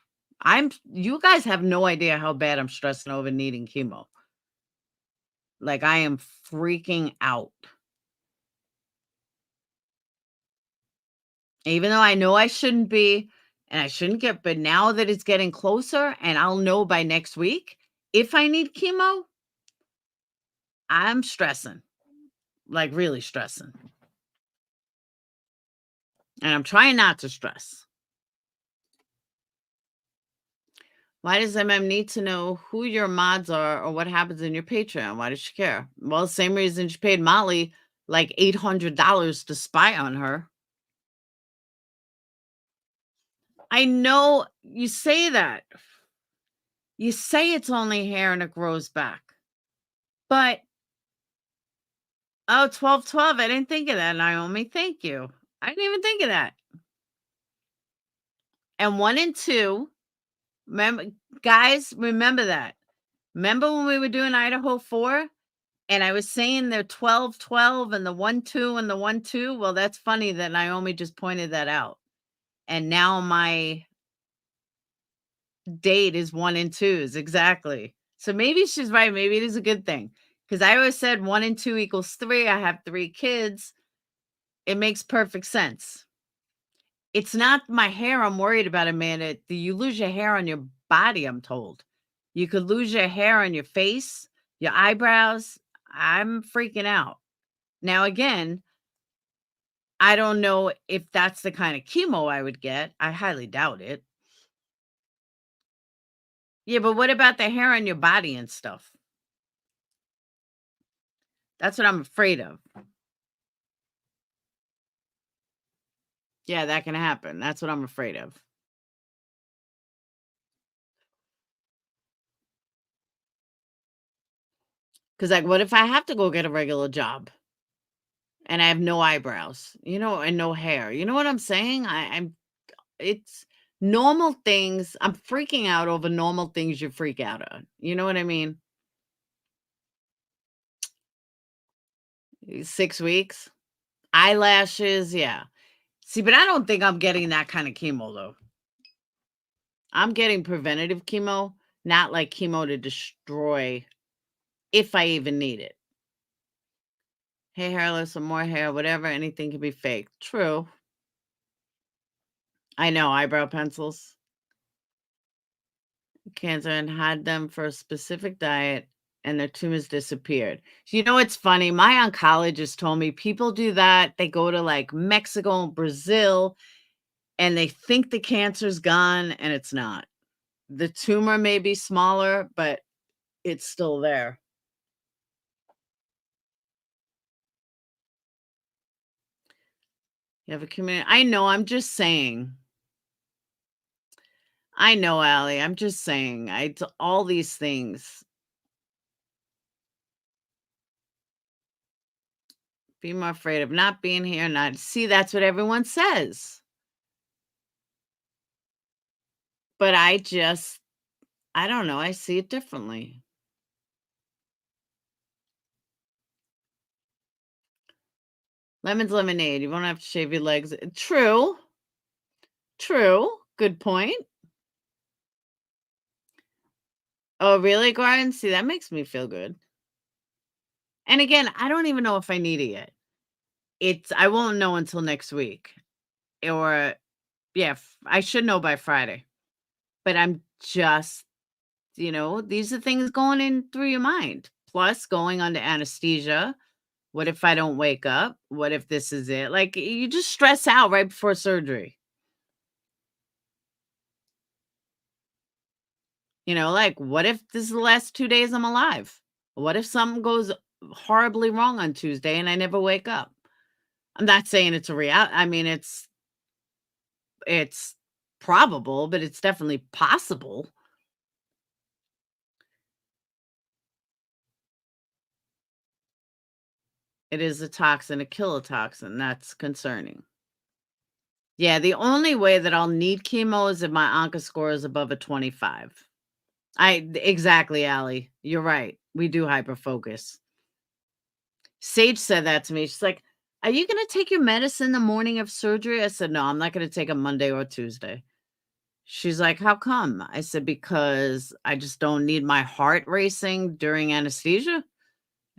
Speaker 1: You guys have no idea how bad I'm stressing over needing chemo. Like, I am freaking out. Even though I know I shouldn't be, and I shouldn't get, but now that it's getting closer and I'll know by next week if I need chemo, I'm stressing, like really stressing. And I'm trying not to stress. Why does MM need to know who your mods are or what happens in your Patreon? Why does she care? Well, same reason she paid Molly like $800 to spy on her. I know you say that. You say it's only hair and it grows back. But, oh, 12/12, I didn't think of that, Naomi. Thank you. I didn't even think of that. And 1 and 2, guys, remember that. Remember when we were doing Idaho 4? And I was saying they're 12/12 and the 1/2 and the 1/2. Well, that's funny that Naomi just pointed that out. And now my date is 1 and 2s. Exactly. So maybe she's right. Maybe it is a good thing. Because I always said 1 and 2 equals 3. I have 3 kids. It makes perfect sense. It's not my hair I'm worried about, Amanda. You lose your hair on your body, I'm told. You could lose your hair on your face, your eyebrows. I'm freaking out. Now, again, I don't know if that's the kind of chemo I would get. I highly doubt it. Yeah, but what about the hair on your body and stuff? That's what I'm afraid of. Yeah, that can happen. That's what I'm afraid of. Because, like, what if I have to go get a regular job and I have no eyebrows, and no hair? You know what I'm saying? It's normal things. I'm freaking out over normal things you freak out on. You know what I mean? 6 weeks, eyelashes. Yeah. See, but I don't think I'm getting that kind of chemo, though. I'm getting preventative chemo, not like chemo to destroy if I even need it. Hey, hairless or more hair, whatever, anything can be fake. True. I know, eyebrow pencils. Cancer and had them for a specific diet and their tumors disappeared. It's funny. My oncologist told me people do that. They go to like Mexico and Brazil and they think the cancer's gone and it's not. The tumor may be smaller, but it's still there. You have a community. I know. I'm just saying. I know, Allie. I'm just saying. All these things. Be more afraid of not being here. See, that's what everyone says. But I don't know. I see it differently. Lemon's lemonade. You won't have to shave your legs. True. Good point. Oh, really, Gordon? See, that makes me feel good. And again, I don't even know if I need it yet. I won't know until next week. Or yeah, I should know by Friday. But I'm just, these are things going in through your mind. Plus going under anesthesia. What if I don't wake up? What if this is it? Like, you just stress out right before surgery. Like, what if this is the last 2 days I'm alive? What if something goes horribly wrong on Tuesday and I never wake up? I'm not saying it's a I mean, it's probable, but it's definitely possible. It is a toxin, a kilotoxin. That's concerning. Yeah, the only way that I'll need chemo is if my onco score is above a 25. Exactly, Allie. You're right. We do hyperfocus. Sage said that to me. She's like, "Are you gonna take your medicine the morning of surgery?" I said, "No, I'm not gonna take a Monday or Tuesday." She's like, "How come?" I said, "Because I just don't need my heart racing during anesthesia."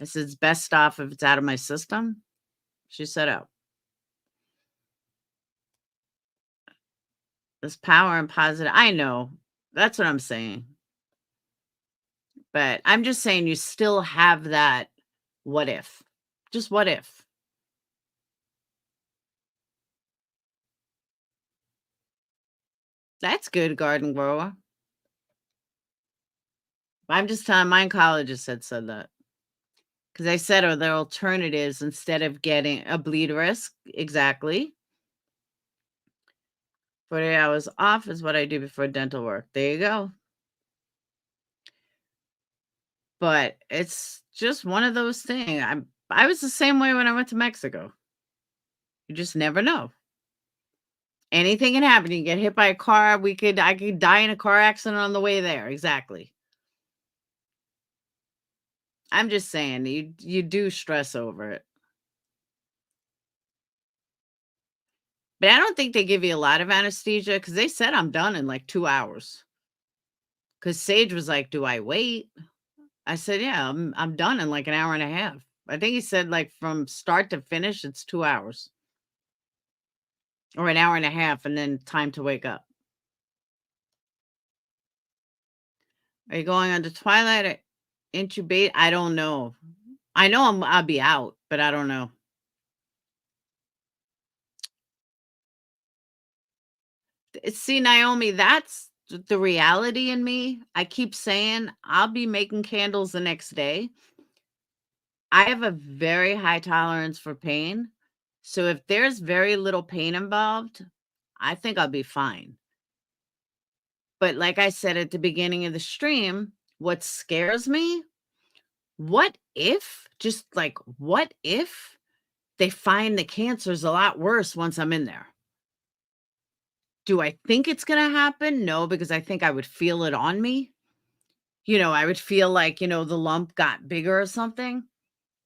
Speaker 1: I said, "It's best off if it's out of my system." She said, "Oh, there's power and positive." I know. That's what I'm saying. But I'm just saying you still have that what if. Just what if. That's good, garden grower. I'm just telling my oncologist said that. Because I said, are there alternatives instead of getting a bleed risk? Exactly. 48 hours off is what I do before dental work. There you go. But it's just one of those things. I was the same way when I went to Mexico. You just never know. Anything can happen. You get hit by a car. I could die in a car accident on the way there. Exactly. I'm just saying you do stress over it. But I don't think they give you a lot of anesthesia because they said I'm done in like 2 hours. Because Sage was like, "Do I wait?" I said, "Yeah, I'm done in like an hour and a half." I think he said like from start to finish, it's 2 hours or an hour and a half, and then time to wake up. Are you going on to Twilight or intubate? I don't know. I know I'll be out, but I don't know. See, Naomi, that's the reality in me. I keep saying I'll be making candles the next day. I have a very high tolerance for pain. So if there's very little pain involved, I think I'll be fine. But like I said at the beginning of the stream, what scares me, what if, just like, what if they find the cancer's a lot worse once I'm in there? Do I think it's going to happen? No, because I think I would feel it on me. I would feel like, the lump got bigger or something,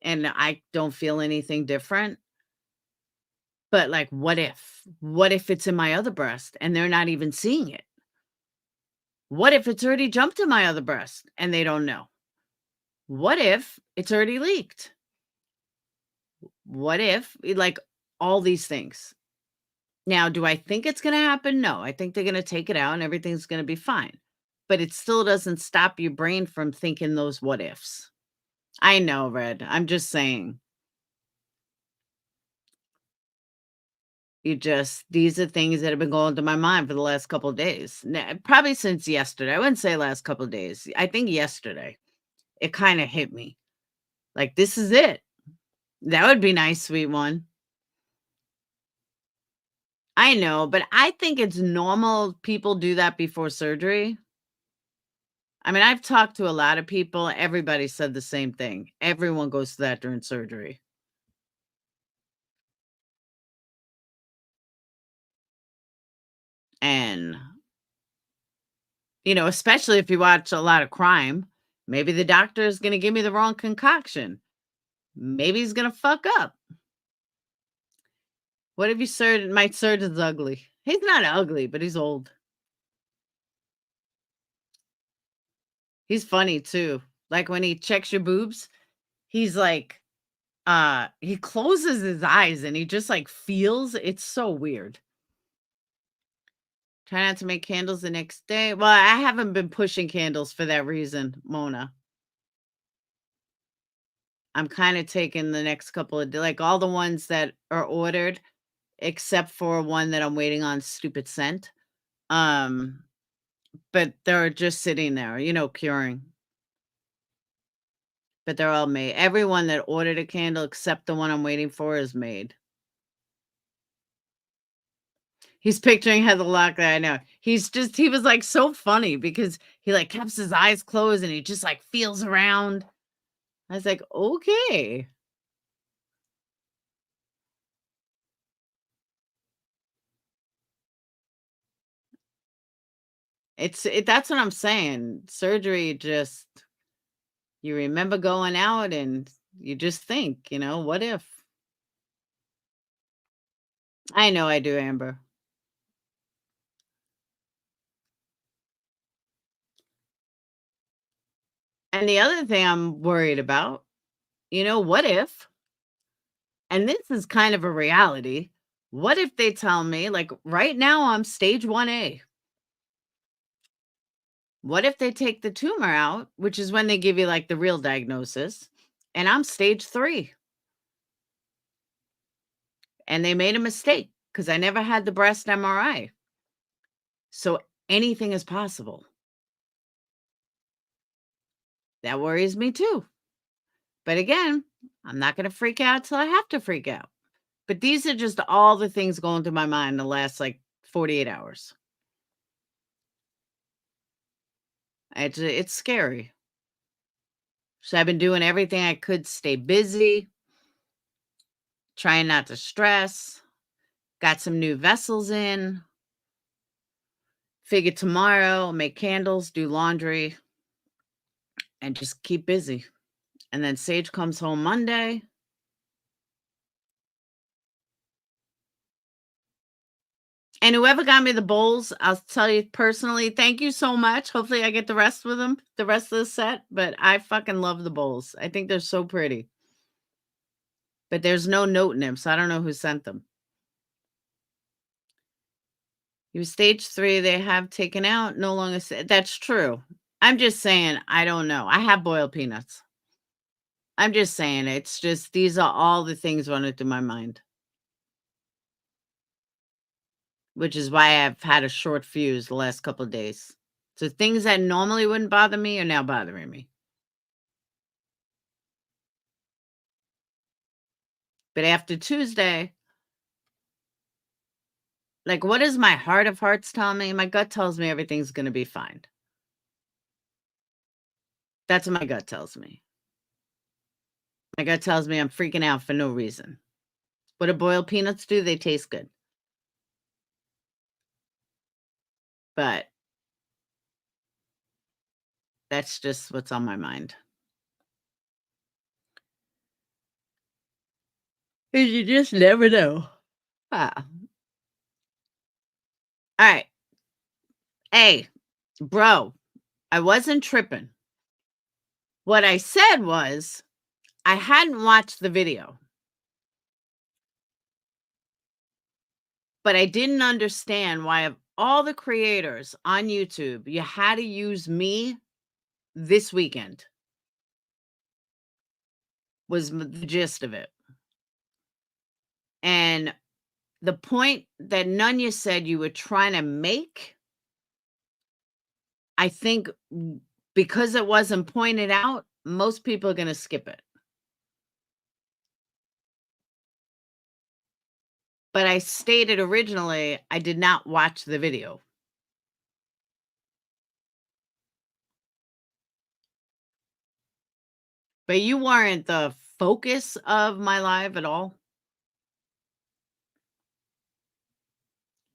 Speaker 1: and I don't feel anything different. But like, what if? What if it's in my other breast and they're not even seeing it? What if it's already jumped to my other breast and they don't know? What if it's already leaked? What if, like, all these things? Now, do I think it's going to happen? No, I think they're going to take it out and everything's going to be fine. But it still doesn't stop your brain from thinking those what ifs. I know, Red. I'm just saying. These are things that have been going through my mind for the last couple of days. Probably since yesterday. I wouldn't say last couple of days. I think yesterday it kind of hit me. Like, this is it. That would be nice, sweet one. I know, but I think it's normal people do that before surgery. I mean, I've talked to a lot of people. Everybody said the same thing. Everyone goes to that during surgery. And, especially if you watch a lot of crime, maybe the doctor is going to give me the wrong concoction. Maybe he's going to fuck up. What if my surgeon's ugly? He's not ugly, but he's old. He's funny too. Like when he checks your boobs, he's like, he closes his eyes and he just like feels. It's so weird. Try not to make candles the next day. Well, I haven't been pushing candles for that reason, Mona. I'm kind of taking the next couple of like all the ones that are ordered, except for one that I'm waiting on stupid scent. But they're just sitting there, curing. But they're all made. Everyone that ordered a candle except the one I'm waiting for is made. He's picturing Heather Locklear. I know. He was like so funny because he like kept his eyes closed and he just like feels around. I was like, okay. That's what I'm saying. Surgery just, you remember going out and you just think, what if? I know I do, Amber. And the other thing I'm worried about, what if, and this is kind of a reality, what if they tell me, like right now I'm stage 1A. What if they take the tumor out, which is when they give you like the real diagnosis, and I'm stage 3? And they made a mistake because I never had the breast MRI. So anything is possible. That worries me too. But again, I'm not going to freak out till I have to freak out. But these are just all the things going through my mind the last like 48 hours. It's scary. So I've been doing everything I could, stay busy, trying not to stress. Got some new vessels in. Figure tomorrow, make candles, do laundry, and just keep busy. And then Sage comes home Monday. And whoever got me the bowls, I'll tell you personally, thank you so much. Hopefully I get the rest with them, the rest of the set. But I fucking love the bowls. I think they're so pretty. But there's no note in them, so I don't know who sent them. He was stage 3. They have taken out, no longer. That's true. I'm just saying, I don't know. I have boiled peanuts. I'm just saying, it's just, these are all the things running through my mind. Which is why I've had a short fuse the last couple of days. So things that normally wouldn't bother me are now bothering me. But after Tuesday, like, what does my heart of hearts tell me? My gut tells me everything's going to be fine. That's what my gut tells me. My gut tells me I'm freaking out for no reason. What do boiled peanuts do? They taste good. But that's just what's on my mind. And you just never know. Ah. All right. Hey, bro, I wasn't tripping. What I said was I hadn't watched the video. But I didn't understand why of all the creators on YouTube, you had to use me this weekend. Was the gist of it. And the point that Nunya said you were trying to make, I think because it wasn't pointed out, most people are going to skip it. But I stated originally, I did not watch the video. But you weren't the focus of my live at all.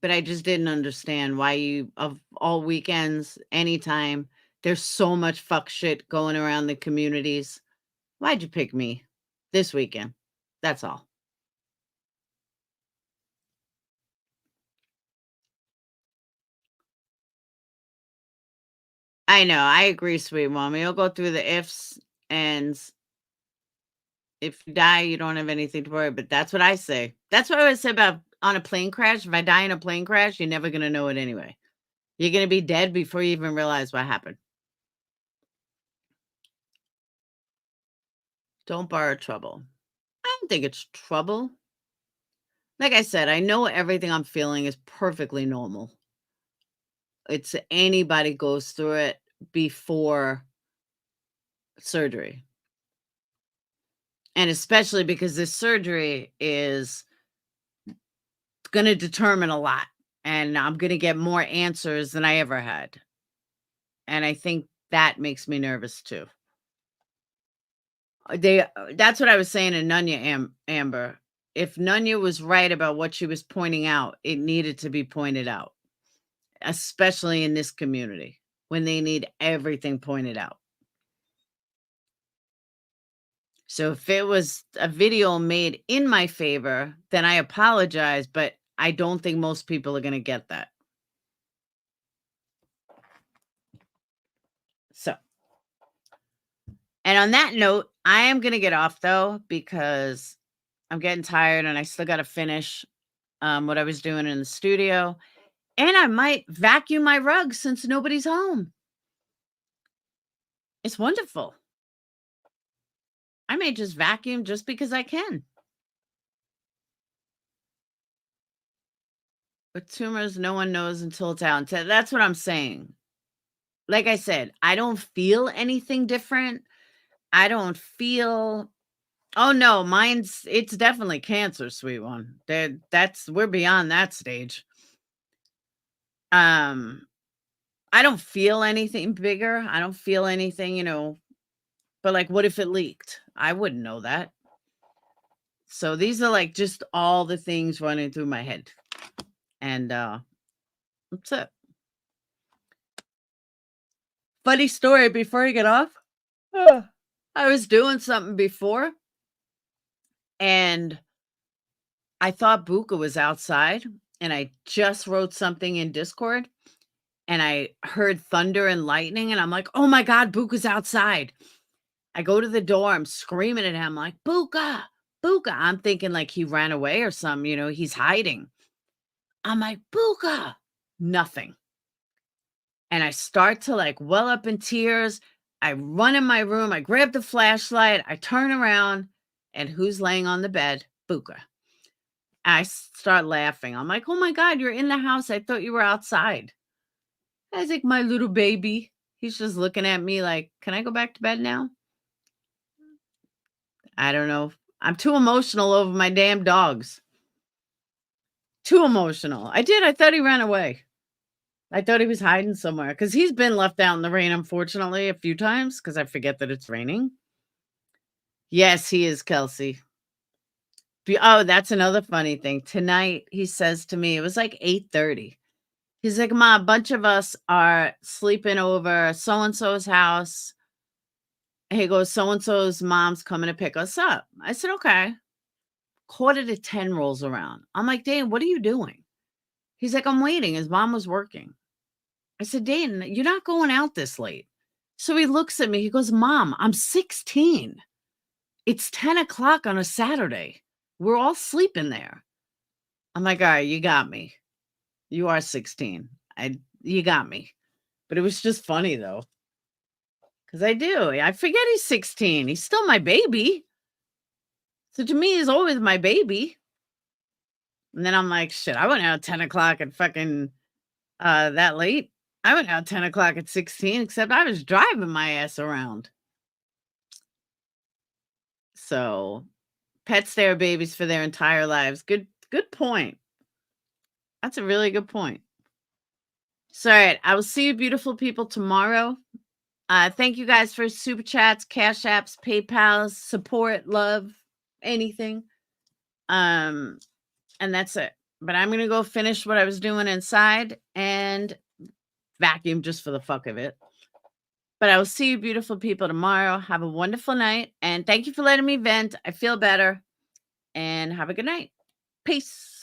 Speaker 1: But I just didn't understand why you, of all weekends, anytime, there's so much fuck shit going around the communities. Why'd you pick me this weekend? That's all. I know. I agree, sweet mommy. You'll go through the ifs, and if you die, you don't have anything to worry. But that's what I say. That's what I always say about on a plane crash. If I die in a plane crash, you're never gonna know it anyway. You're gonna be dead before you even realize what happened. Don't borrow trouble. I don't think it's trouble. Like I said, I know everything I'm feeling is perfectly normal. It's anybody goes through it before surgery. And especially because this surgery is going to determine a lot. And I'm going to get more answers than I ever had. And I think that makes me nervous too. That's what I was saying to Nunya Amber. If Nunya was right about what she was pointing out, it needed to be pointed out, especially in this community when they need everything pointed out. So if it was a video made in my favor, then I apologize, but I don't think most people are going to get that. So, and on that note, I am going to get off though, because I'm getting tired and I still got to finish what I was doing in the studio. And I might vacuum my rug since nobody's home. It's wonderful. I may just vacuum just because I can. With tumors, no one knows until it's out. That's what I'm saying. Like I said, I don't feel anything different. I don't feel, oh no, it's definitely cancer, sweet one. We're beyond that stage. I don't feel anything bigger. I don't feel anything, but like, what if it leaked? I wouldn't know that. So these are like just all the things running through my head. And that's it. Funny story before I get off. I was doing something before and I thought Buka was outside and I just wrote something in Discord and I heard thunder and lightning and I'm like, oh my God, Buka's outside. I go to the door, I'm screaming at him like, Buka, Buka. I'm thinking like he ran away or something, he's hiding. I'm like, Buka, nothing. And I start to like well up in tears. I run in my room. I grab the flashlight. I turn around and who's laying on the bed? Buka. I start laughing. I'm like, oh my God, you're in the house. I thought you were outside. I was like, my little baby. He's just looking at me like, can I go back to bed now? I don't know. I'm too emotional over my damn dogs. Too emotional. I thought he ran away. I thought he was hiding somewhere because he's been left out in the rain, unfortunately, a few times because I forget that it's raining. Yes, he is, Kelsey. Oh, that's another funny thing. Tonight, he says to me, it was like 8:30. He's like, Ma, a bunch of us are sleeping over so-and-so's house. He goes, so-and-so's mom's coming to pick us up. I said, okay. 9:45 rolls around. I'm like, Dane, what are you doing? He's like, I'm waiting. His mom was working. I said, Dane, you're not going out this late. So he looks at me. He goes, Mom, I'm 16. It's 10 o'clock on a Saturday. We're all sleeping there. I'm like, all right, you got me. You are 16. You got me. But it was just funny, though. Because I forget he's 16. He's still my baby. So to me, he's always my baby. And then I'm like, shit, I went out 10 o'clock and fucking that late. I went out 10 o'clock at 16, except I was driving my ass around. So pets stay with babies for their entire lives. Good point. That's a really good point. So, all right, I will see you beautiful people tomorrow. Thank you guys for super chats, cash apps, PayPals, support, love, anything. And that's it. But I'm going to go finish what I was doing inside and vacuum just for the fuck of it. But I will see you beautiful people tomorrow. Have a wonderful night. And thank you for letting me vent. I feel better. And have a good night. Peace.